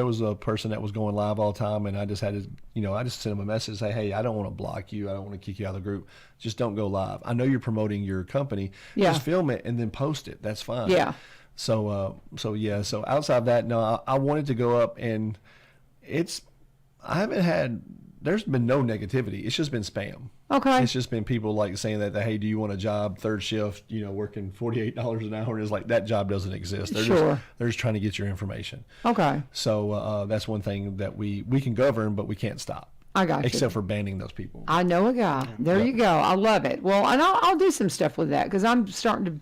S3: was a person that was going live all the time, and I just had to, I just sent him a message, say, hey, I don't want to block you, I don't want to kick you out of the group, just don't go live. I know you're promoting your company, just film it and then post it. That's fine.
S2: Yeah.
S3: So outside of that, no, I wanted to go up, and there's been no negativity. It's just been spam.
S2: Okay.
S3: It's just been people like saying that, hey, do you want a job, third shift, working $48 an hour? And it's like, that job doesn't exist. They're just trying to get your information. Okay. So that's one thing that we can govern, but we can't stop.
S2: I got you.
S3: Except for banning those people.
S2: I know a guy. There you go. I love it. Well, and I'll do some stuff with that because I'm starting,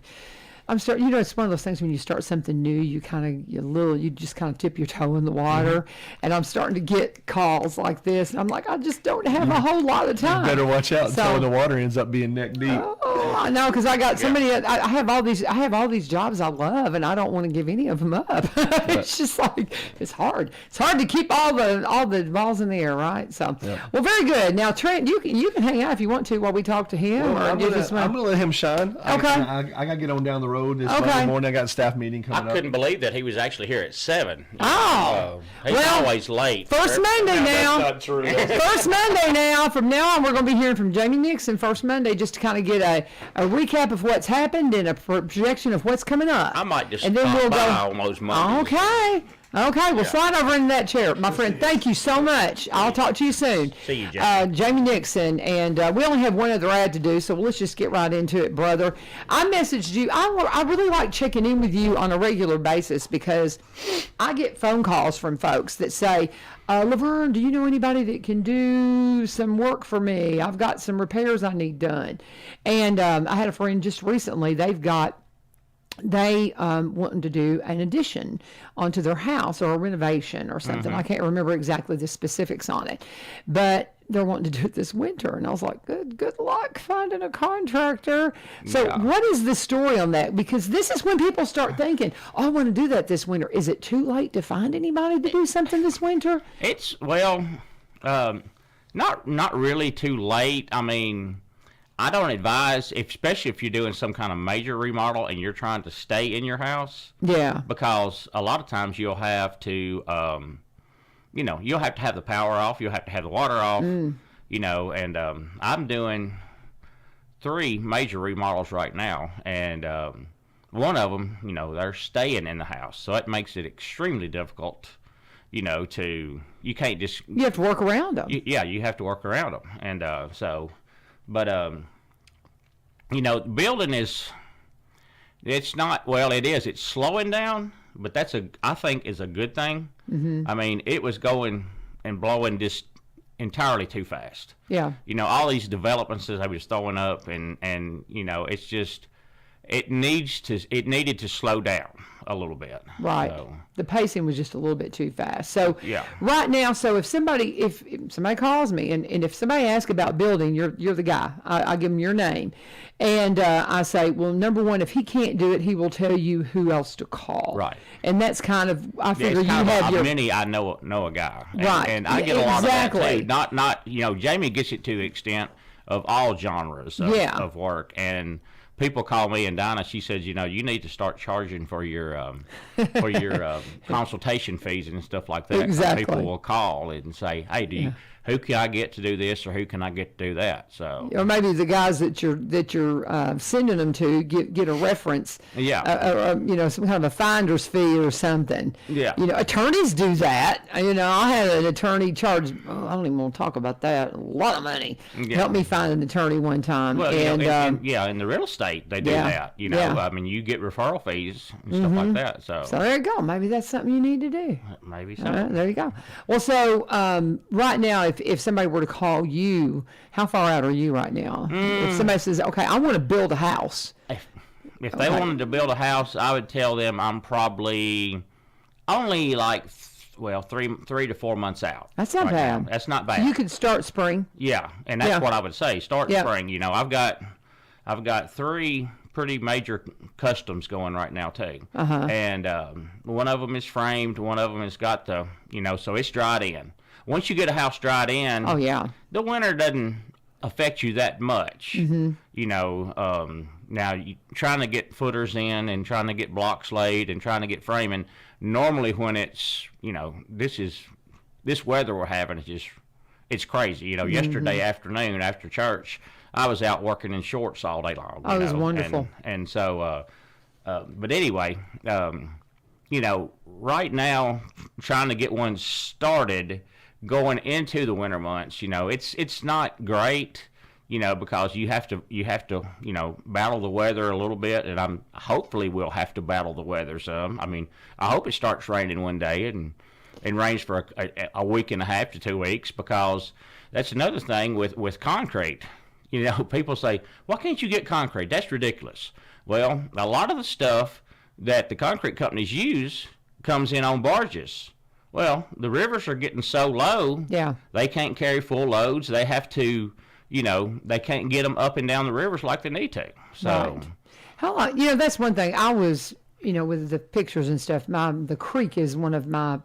S2: it's one of those things when you start something new, you just kind of tip your toe in the water. And I'm starting to get calls like this. And I'm like, I just don't have a whole lot of time.
S3: You better watch out. So the water ends up being neck deep.
S2: Oh, I know, because I got somebody, I have all these jobs I love, and I don't want to give any of them up. It's just like, it's hard. It's hard to keep all the balls in the air, right? So, well, very good. Now, Trent, you can hang out if you want to while we talk to him.
S3: Well, I'm going to let him shine. Okay. I got to get on down the road this Monday morning. I got a staff meeting coming up.
S5: I couldn't believe that he was actually here at 7.
S2: Oh.
S5: He's always late.
S2: First Monday now.
S3: That's not true.
S2: First Monday now. From now on, we're going to be hearing from Jamie Nixon first Monday just to kind of get a recap of what's happened and a projection of what's coming up.
S5: I might just stop by on those Mondays.
S2: Okay, well, slide over in that chair. My friend, thank you so much. I'll talk to you soon.
S5: See you, Jamie.
S2: Jamie Nixon, and we only have one other ad to do, so let's just get right into it, brother. I messaged you. I really like checking in with you on a regular basis because I get phone calls from folks that say, Laverne, do you know anybody that can do some work for me? I've got some repairs I need done. And I had a friend just recently, they wanting to do an addition onto their house or a renovation or something. I can't remember exactly the specifics on it, but they're wanting to do it this winter. And I was like, good luck finding a contractor. So what is the story on that? Because this is when people start thinking, I want to do that this winter. Is it too late to find anybody to do something this winter?
S5: It's, not really too late. I mean, I don't advise, especially if you're doing some kind of major remodel and you're trying to stay in your house. Yeah. Because a lot of times you'll have to, you'll have to have the power off. You'll have to have the water off, and I'm doing 3 major remodels right now. And one of them, they're staying in the house. So it makes it extremely difficult, you can't just.
S2: You have to work around them.
S5: You have to work around them. And building it's not, it is. It's slowing down, but I think is a good thing. I mean, it was going and blowing just entirely too fast. Yeah. All these developments that I was throwing up and it's just, it needed to slow down a little bit.
S2: Right.
S5: So,
S2: the pacing was just a little bit too fast. So
S5: yeah.
S2: Right now, so if somebody calls me and if somebody asks about building, you're the guy. I give them your name, and I say, well, number one, if he can't do it, he will tell you who else to call.
S5: Right.
S2: And that's kind of, I figure
S5: it's
S2: you
S5: kind
S2: have
S5: of
S2: your
S5: many. I know a guy.
S2: Right.
S5: And I get a lot of that
S2: Exactly.
S5: too. Not Jamie gets it to the extent of all genres of work, and people call me, and Donna, she says, you need to start charging for your consultation fees and stuff like that.
S2: Exactly.
S5: People will call and say, hey, who can I get to do this, or who can I get to do that? So,
S2: or maybe the guys that you're sending them to get a reference.
S5: Yeah.
S2: Some kind of a finder's fee or something.
S5: Yeah.
S2: Attorneys do that. I had an attorney charge. I don't even want to talk about that. A lot of money.
S5: Yeah.
S2: Helped me find an attorney one time.
S5: Well,
S2: and
S5: in the real estate they do that. I mean, you get referral fees and stuff like that. So
S2: there you go. Maybe that's something you need to do.
S5: Maybe so.
S2: All right, there you go. Well, so right now, if somebody were to call you, how far out are you right now? If somebody says, okay, I want to build a house.
S5: If they wanted to build a house, I would tell them I'm probably only like 3 to 4 months out.
S2: That's not bad.
S5: Now. That's not bad.
S2: You could start spring.
S5: Yeah, and that's what I would say. Start spring. I've got 3 pretty major customs going right now too. And one of them is framed. One of them has got so it's dried in. Once you get a house dried in, the winter doesn't affect you that much. Now trying to get footers in and trying to get blocks laid and trying to get framing. Normally, when it's this weather we're having is it's crazy. Yesterday afternoon after church, I was out working in shorts all day long.
S2: It was wonderful.
S5: And so, but anyway, right now, trying to get one started going into the winter months, it's not great, because you have to battle the weather a little bit, and hopefully we'll have to battle the weather some. I mean, I hope it starts raining one day and rains for a week and a half to 2 weeks, because that's another thing with concrete. People say, why can't you get concrete? That's ridiculous. Well, a lot of the stuff that the concrete companies use comes in on barges. Well, the rivers are getting so low, they can't carry full loads. They have to, they can't get them up and down the rivers like they need to. So,
S2: right. That's one thing. I was, with the pictures and stuff, the creek is one of my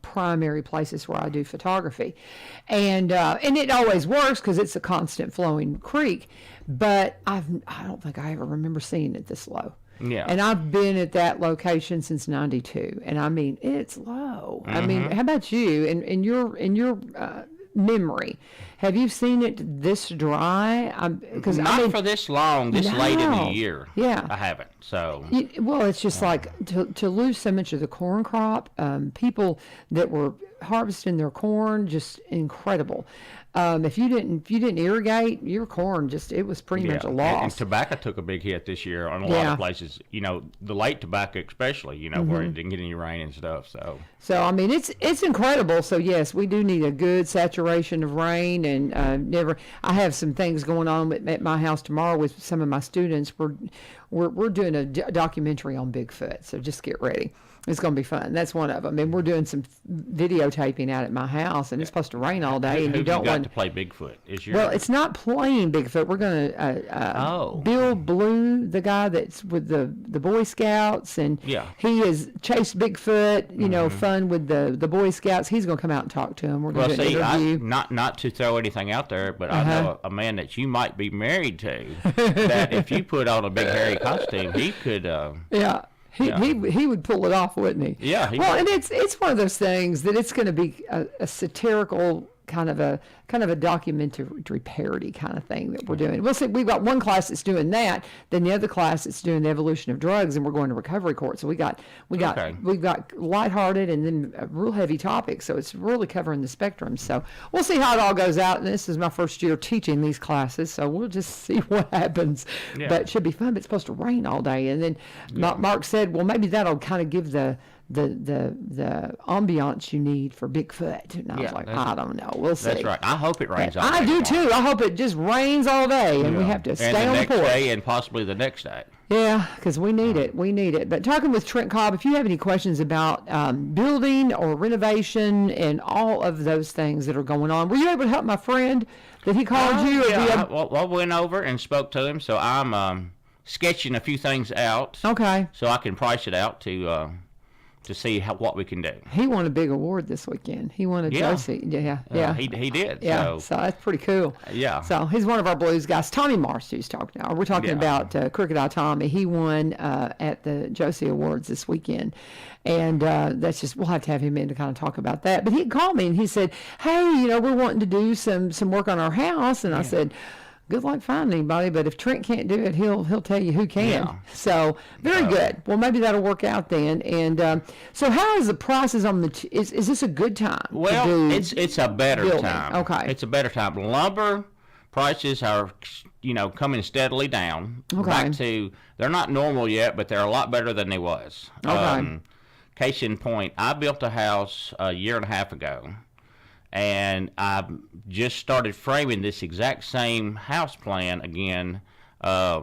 S2: primary places where I do photography, and it always works because it's a constant flowing creek. But I don't think I ever remember seeing it this low.
S5: Yeah.
S2: And I've been at that location since '92, and I mean it's low. I mean, how about you? In your memory, have you seen it this dry?
S5: Not for this long, late in the year.
S2: Yeah,
S5: I haven't. So
S2: well, it's just like to lose so much of the corn crop. People that were harvesting their corn, just incredible. If you didn't irrigate your corn, it was pretty much a loss.
S5: And tobacco took a big hit this year on a lot of places. The late tobacco especially. Where it didn't get any rain and stuff.
S2: So I mean, it's incredible. So yes, we do need a good saturation of rain, and I have some things going on at my house tomorrow with some of my students. We're doing a documentary on Bigfoot, so just get ready. It's going to be fun. That's one of them. And we're doing some videotaping out at my house, and it's supposed to rain all day. And you don't want
S5: to play Bigfoot.
S2: Well, it's not playing Bigfoot. We're going to Bill Blue, the guy that's with the Boy Scouts, and he has chased Bigfoot. Fun with the Boy Scouts. He's going to come out and talk to him. We're going to do an interview.
S5: Not to throw anything out there, but I know a man that you might be married to. That if you put on a big hairy costume, he could.
S2: He would pull it off, wouldn't he?
S5: Yeah.
S2: And it's one of those things that it's going to be a satirical kind of a documentary parody kind of thing that we're doing. We'll see. We've got one class that's doing that, then the other class that's doing the evolution of drugs, and we're going to recovery court. So we've got lighthearted and then a real heavy topic. So it's really covering the spectrum. So we'll see how it all goes out. And this is my first year teaching these classes, so we'll just see what happens. Yeah. But it should be fun. But it's supposed to rain all day. And then Mark said, well, maybe that'll kind of give the the ambiance you need for Bigfoot. And I was like, I don't know. We'll see.
S5: That's right. I hope it rains all day.
S2: I do too. I hope it just rains all day and we have to stay on the porch.
S5: And the next day and possibly the next day.
S2: Yeah, because we need it. We need it. But talking with Trent Cobb, if you have any questions about building or renovation and all of those things that are going on, were you able to help my friend that he called you?
S5: Yeah, I went over and spoke to him, so I'm sketching a few things out.
S2: Okay.
S5: So I can price it out to see what we can do.
S2: He won a big award this weekend. He won a Josie. Yeah.
S5: He did.
S2: Yeah, so that's pretty cool.
S5: Yeah.
S2: So he's one of our blues guys. Tommy Marsh, who's talking now. We're talking about Crooked Eye Tommy. He won at the Josie Awards this weekend. And that's just, we'll have to have him in to kind of talk about that. But he called me and he said, hey, we're wanting to do some work on our house. And I said, good luck finding anybody, but if Trent can't do it, he'll tell you who can.
S5: Yeah.
S2: So very good. Well, maybe that'll work out then. And so, how is the prices on the? Is this a good time?
S5: Well, it's a better
S2: building?
S5: time.
S2: Okay,
S5: it's a better time. Lumber prices are coming steadily down.
S2: Okay,
S5: back to, they're not normal yet, but they're a lot better than they was.
S2: Okay.
S5: Case in point, I built a house a year and a half ago. And I just started framing this exact same house plan again. I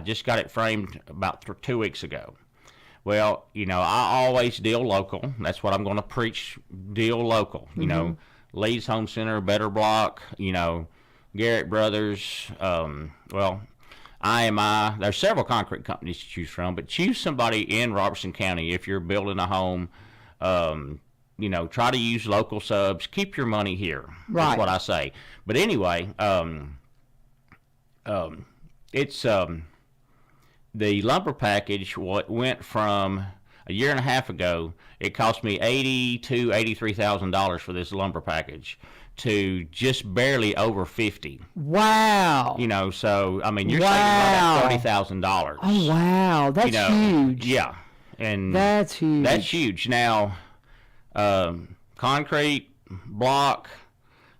S5: just got it framed about 2 weeks ago. Well, I always deal local. That's what I'm going to preach, deal local. Lee's Home Center, Better Block, Garrett Brothers. IMI. There's several concrete companies to choose from, but choose somebody in Robertson County if you're building a home. Try to use local subs. Keep your money here.
S2: Right.
S5: That's what I say. But anyway, it's the lumber package. What went from a year and a half ago, it cost me $83,000 for this lumber package to just barely over 50.
S2: Wow.
S5: So I mean, you're saving about $30,000.
S2: Oh wow, that's huge.
S5: Yeah, and
S2: that's huge.
S5: That's huge. Now. Concrete, block,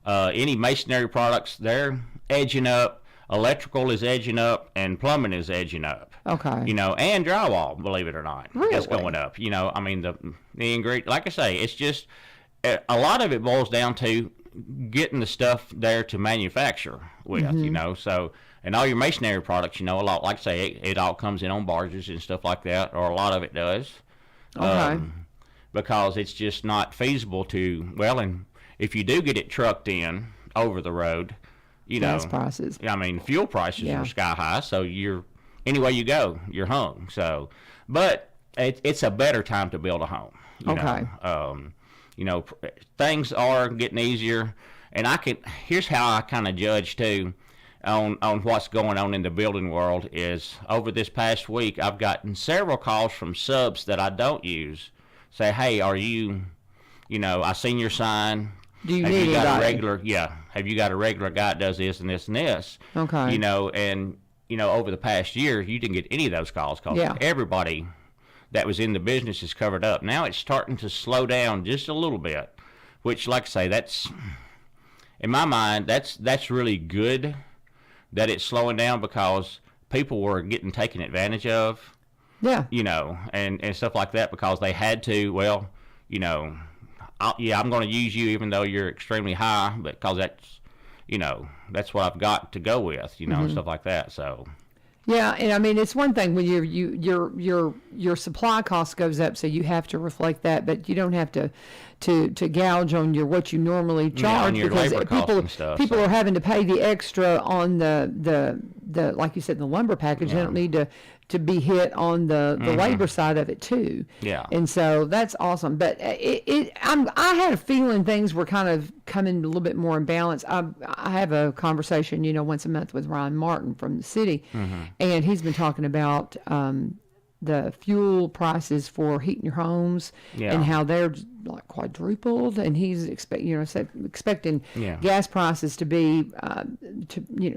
S5: any masonry products, they're edging up. Electrical is edging up, and plumbing is edging up.
S2: Okay.
S5: And drywall, believe it or not,
S2: really?
S5: It's going up. I mean, the ingredient, like I say, it's just a lot of it boils down to getting the stuff there to manufacture with. So, and all your masonry products, a lot, like I say, it all comes in on barges and stuff like that, or a lot of it does.
S2: Okay.
S5: Because it's just not feasible and if you do get it trucked in over the road,
S2: gas prices.
S5: I mean, fuel prices are sky high, so anywhere you go, you're hung. So, but it's a better time to build a home. Things are getting easier, and here's how I kind of judge too on what's going on in the building world is over this past week, I've gotten several calls from subs that I don't use. Say, hey, are you, I seen your sign.
S2: Do you need a
S5: regular? Yeah. Have you got a regular guy that does this and this and this?
S2: Okay.
S5: And over the past year, you didn't get any of those calls because everybody that was in the business is covered up. Now it's starting to slow down just a little bit, which, like I say, that's in my mind, that's really good that it's slowing down because people were getting taken advantage of.
S2: Yeah.
S5: And stuff like that because they had to, I'm going to use you even though you're extremely high, because that's what I've got to go with, and stuff like that. So.
S2: Yeah, and I mean, it's one thing when your supply cost goes up, so you have to reflect that, but you don't have to gouge on what you normally charge
S5: on your
S2: because
S5: labor costs and stuff,
S2: people are having to pay the extra on the like you said, the lumber package. They don't need to be hit on the labor side of it too.
S5: Yeah.
S2: And so that's awesome. But I had a feeling things were kind of coming a little bit more in balance. I have a conversation, once a month with Ryan Martin from the city, and he's been talking about the fuel prices for heating your homes and how they're like quadrupled, and he's expecting gas prices to be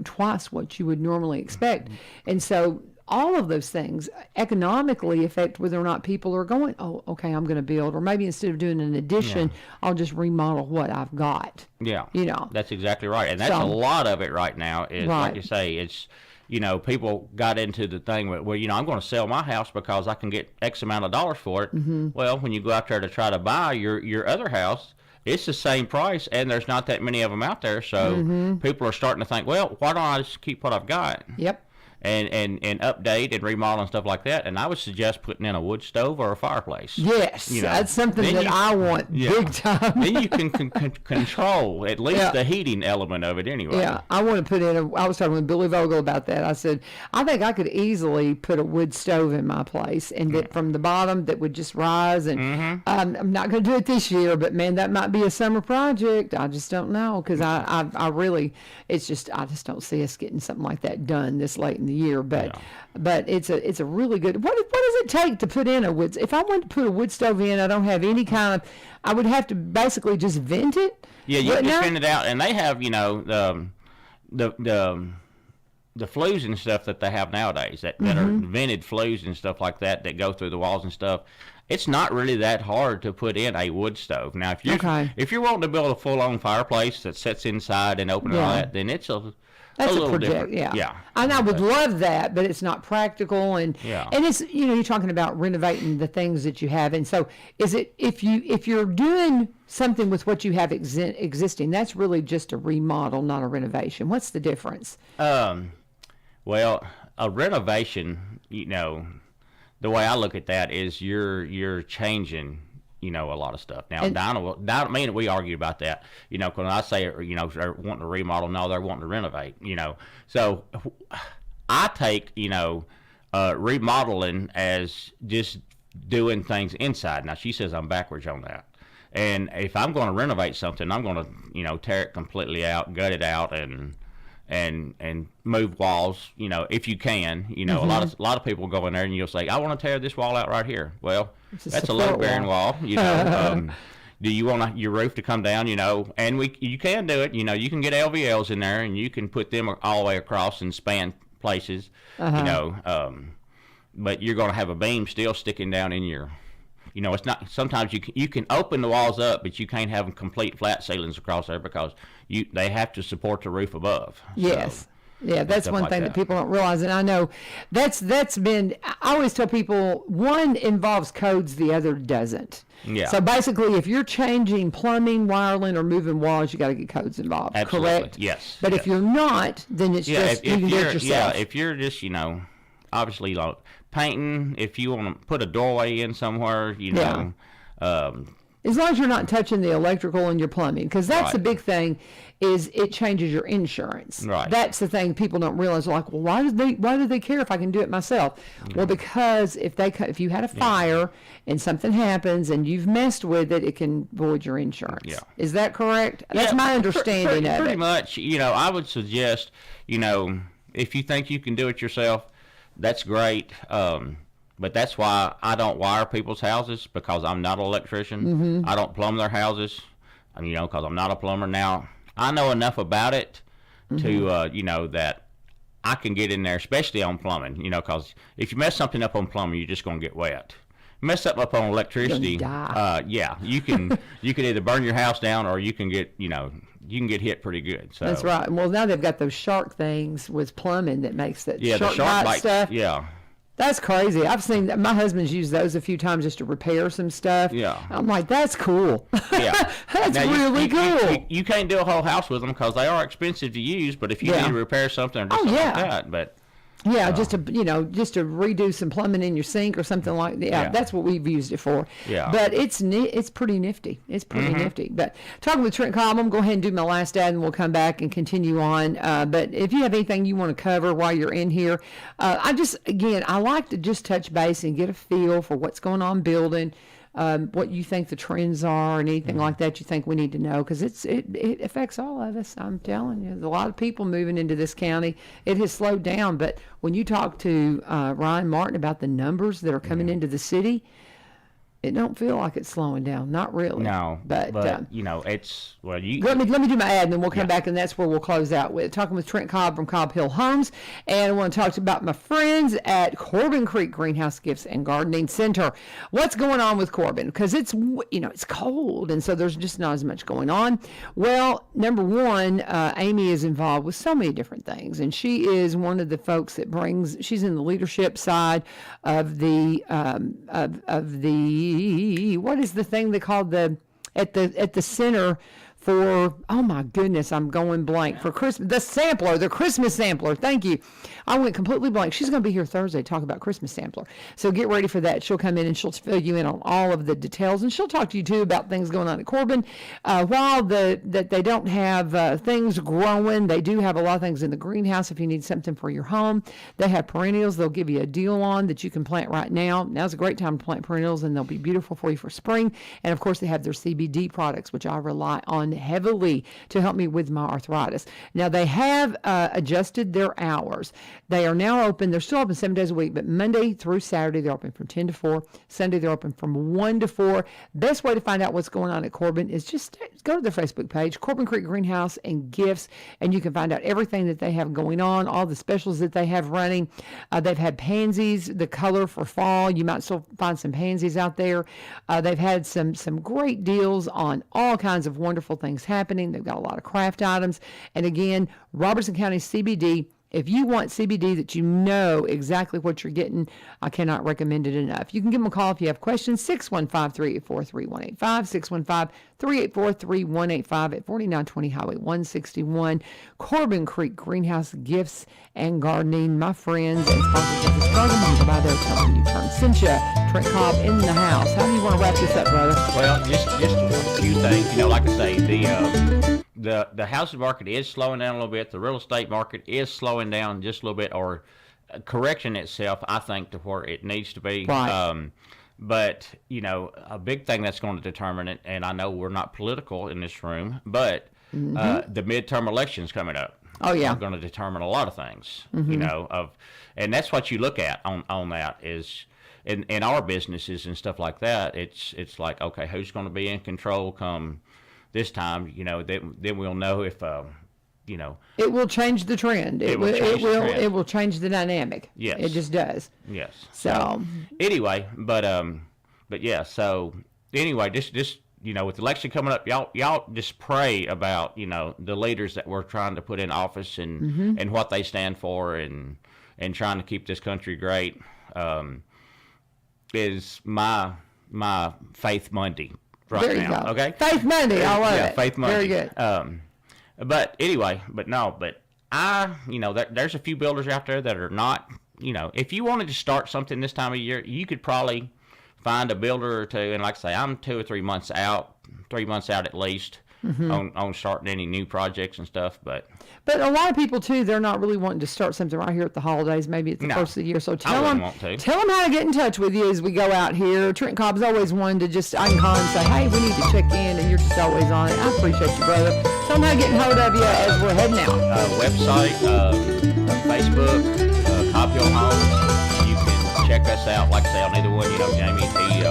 S2: twice what you would normally expect. And so all of those things economically affect whether or not people are going, oh, okay, I'm going to build, or maybe instead of doing an addition, I'll just remodel what I've got.
S5: Yeah, that's exactly right, and that's a lot of it right now. Is like you say, people got into the thing where, well, I'm going to sell my house because I can get X amount of dollars for it. Well, when you go out there to try to buy your other house, it's the same price, and there's not that many of them out there. So people are starting to think, well, why don't I just keep what I've got?
S2: Yep.
S5: And update and remodel and stuff like that. And I would suggest putting in a wood stove or a fireplace.
S2: Yes, that's something that I want big time.
S5: Then you can control at least the heating element of it anyway.
S2: Yeah, I want to put in I was talking with Billy Vogel about that. I said, I think I could easily put a wood stove in my place, and that from the bottom that would just rise. And I'm not going to do it this year, but man, that might be a summer project. I just don't know, because I really, I just don't see us getting something like that done this late in the year. But it's a really good. What does it take to put in a wood? If I want to put a wood stove in, I don't have any kind of. I would have to basically just vent it.
S5: Yeah, you just vent it out, and they have the flues and stuff that they have nowadays that are vented flues and stuff like that go through the walls and stuff. It's not really that hard to put in a wood stove. Now, if you're wanting to build a full-on fireplace that sits inside and open and all that, then it's
S2: that's a
S5: little
S2: project,
S5: different.
S2: yeah. And I would love that, but it's not practical, and it's you're talking about renovating the things that you have, and so is it if you're doing something with what you have existing, that's really just a remodel, not a renovation. What's the difference?
S5: Well, a renovation, the way I look at that is you're changing. A lot of stuff. Now, Dinah, me and we argue about that. When I say, they're wanting to remodel, no, they're wanting to renovate. So I take, remodeling as just doing things inside. Now, she says I'm backwards on that. And if I'm going to renovate something, I'm going to, tear it completely out, gut it out, and move walls, if you can. A lot of people go in there and you'll say, I want to tear this wall out right here. Well, that's a load-bearing wall. Do you want your roof to come down? And you can do it. You can get LVLs in there and you can put them all the way across and span places. But you're going to have a beam still sticking down in your. It's not. Sometimes you can open the walls up, but you can't have them complete flat ceilings across there because they have to support the roof above.
S2: Yes. So, yeah, that's one thing that people don't realize, and I know that's been. I always tell people one involves codes, the other doesn't.
S5: Yeah.
S2: So basically, if you're changing plumbing, wiring, or moving walls, you got to get codes involved.
S5: Absolutely.
S2: Correct.
S5: Yes.
S2: But if you're not, then it's just you can do it yourself.
S5: Yeah. If you're just obviously like painting, if you want to put a doorway in somewhere,
S2: as long as you're not touching the electrical and your plumbing, because that's the big thing, is it changes your insurance.
S5: Right.
S2: That's the thing people don't realize. They're like, well, why do they care if I can do it myself? Well, because if you had a fire and something happens and you've messed with it, it can void your insurance.
S5: Yeah.
S2: Is that correct? That's my understanding of it.
S5: Pretty much. I would suggest, if you think you can do it yourself, that's great. But that's why I don't wire people's houses, because I'm not an electrician. I don't plumb their houses, because I'm not a plumber. Now, I know enough about it to, that I can get in there, especially on plumbing, because if you mess something up on plumbing, you're just going to get wet. Mess something up on electricity, you can either burn your house down or you can get, you can get hit pretty good. So
S2: that's right. Well, now they've got those shark things with plumbing that makes that
S5: the
S2: shark bite stuff.
S5: Yeah.
S2: That's crazy. I've seen that. My husband's used those a few times just to repair some stuff.
S5: Yeah.
S2: I'm like, that's cool.
S5: Yeah.
S2: That's really cool.
S5: You can't do a whole house with them because they are expensive to use, but if you need to repair something or do something like that, but...
S2: Yeah, just to redo some plumbing in your sink or something like that. Yeah, that's what we've used it for.
S5: Yeah.
S2: But it's pretty nifty. It's pretty nifty. But talking with Trent Cobb, I'm going to go ahead and do my last ad, and we'll come back and continue on. But if you have anything you want to cover while you're in here, I like to just touch base and get a feel for what's going on building. What you think the trends are and anything like that you think we need to know, because it affects all of us. I'm telling you, there's a lot of people moving into this county. It has slowed down, but when you talk to Ryan Martin about the numbers that are coming into the city, it don't feel like it's slowing down. Not really.
S5: No, but it's
S2: let me do my ad, and then we'll come back, and that's where we'll close out with talking with Trent Cobb from Cobb Hill Homes, and I want to talk about my friends at Corbin Creek Greenhouse Gifts and Gardening Center. What's going on with Corbin? Because it's it's cold, and so there's just not as much going on. Well, number one, Amy is involved with so many different things, and she is one of the folks that she's in the leadership side of the what is the thing they call at the center for, oh my goodness, I'm going blank, for Christmas, the Christmas sampler. Thank you. I went completely blank. She's going to be here Thursday to talk about Christmas sampler. So get ready for that. She'll come in and she'll fill you in on all of the details, and she'll talk to you too about things going on at Corbin. While that they don't have things growing, they do have a lot of things in the greenhouse if you need something for your home. They have perennials they'll give you a deal on that you can plant right now. Now's a great time to plant perennials, and they'll be beautiful for you for spring. And of course, they have their CBD products, which I rely on heavily to help me with my arthritis. Now, they have adjusted their hours. They are now open. They're still open 7 days a week, but Monday through Saturday, they're open from 10 to 4. Sunday, they're open from 1 to 4. Best way to find out what's going on at Corbin is just go to their Facebook page, Corbin Creek Greenhouse and Gifts, and you can find out everything that they have going on, all the specials that they have running. They've had pansies, the color for fall. You might still find some pansies out there. They've had some great deals on all kinds of wonderful things happening. They've got a lot of craft items. And again, Robertson County CBD. If you want CBD that you know exactly what you're getting, I cannot recommend it enough. You can give them a call if you have questions, 615-384-3185, 615-384-3185 at 4920 Highway 161, Corbin Creek Greenhouse Gifts and Gardening. My friends and sponsors of this program, I'm by there telling you, Trent sent you. Trent Cobb in the house. How do you want to wrap this up, brother?
S5: Well, just a few things. Like I say, the housing market is slowing down a little bit. The real estate market is slowing down just a little bit, or correcting itself, I think, to where it needs to be.
S2: Right.
S5: But, a big thing that's going to determine it, and I know we're not political in this room, but the midterm elections coming up.
S2: Oh, yeah.
S5: Are going to determine a lot of things, and that's what you look at on that is, in our businesses and stuff like that, it's like, okay, who's going to be in control come this time? Then we'll know if
S2: it will change the trend. It will change the dynamic.
S5: Yes,
S2: it just does.
S5: Yes.
S2: So
S5: anyway, but yeah. So anyway, just with the election coming up, y'all just pray about the leaders that we're trying to put in office and what they stand for and trying to keep this country great. Is my Faith Monday right
S2: there you
S5: now.
S2: Go.
S5: Okay,
S2: Faith Monday. I love it.
S5: Faith Monday.
S2: Very good.
S5: But anyway, there's a few builders out there that are not. If you wanted to start something this time of year, you could probably find a builder or two. And like I say, I'm 2 or 3 months out, at least. On starting any new projects and stuff, but
S2: a lot of people too, they're not really wanting to start something right here at the holidays, maybe at the first of the year. So tell them how to get in touch with you as we go out here. Trent Cobb's always one to I can call and say, hey, we need to check in, and you're just always on it. I appreciate you, brother. Tell them how to get in hold of you as we're heading out.
S5: Website, Facebook, Cobb Hill Homes. You can check us out. Like I say, on either one, Jamie, he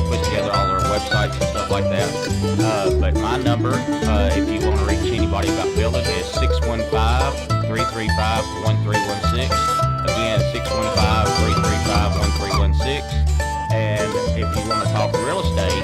S5: puts together all our websites and stuff like that. But my number, if you want to reach anybody about building, is 615-335-1316. Again, 615-335-1316. And if you want to talk real estate,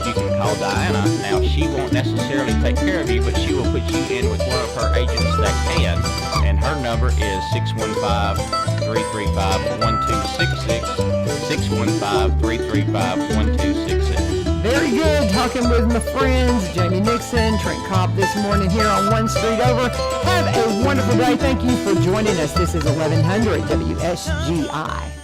S5: you can call Diana. Now, she won't necessarily take care of you, but she will put you in with one of her agents that can. And her number is 615-335-1266. 615-335-1266.
S2: Very good. Talking with my friends, Jamie Nixon, Trent Cobb this morning here on 1 Street Over. Have a wonderful day. Thank you for joining us. This is 1100 WSGI.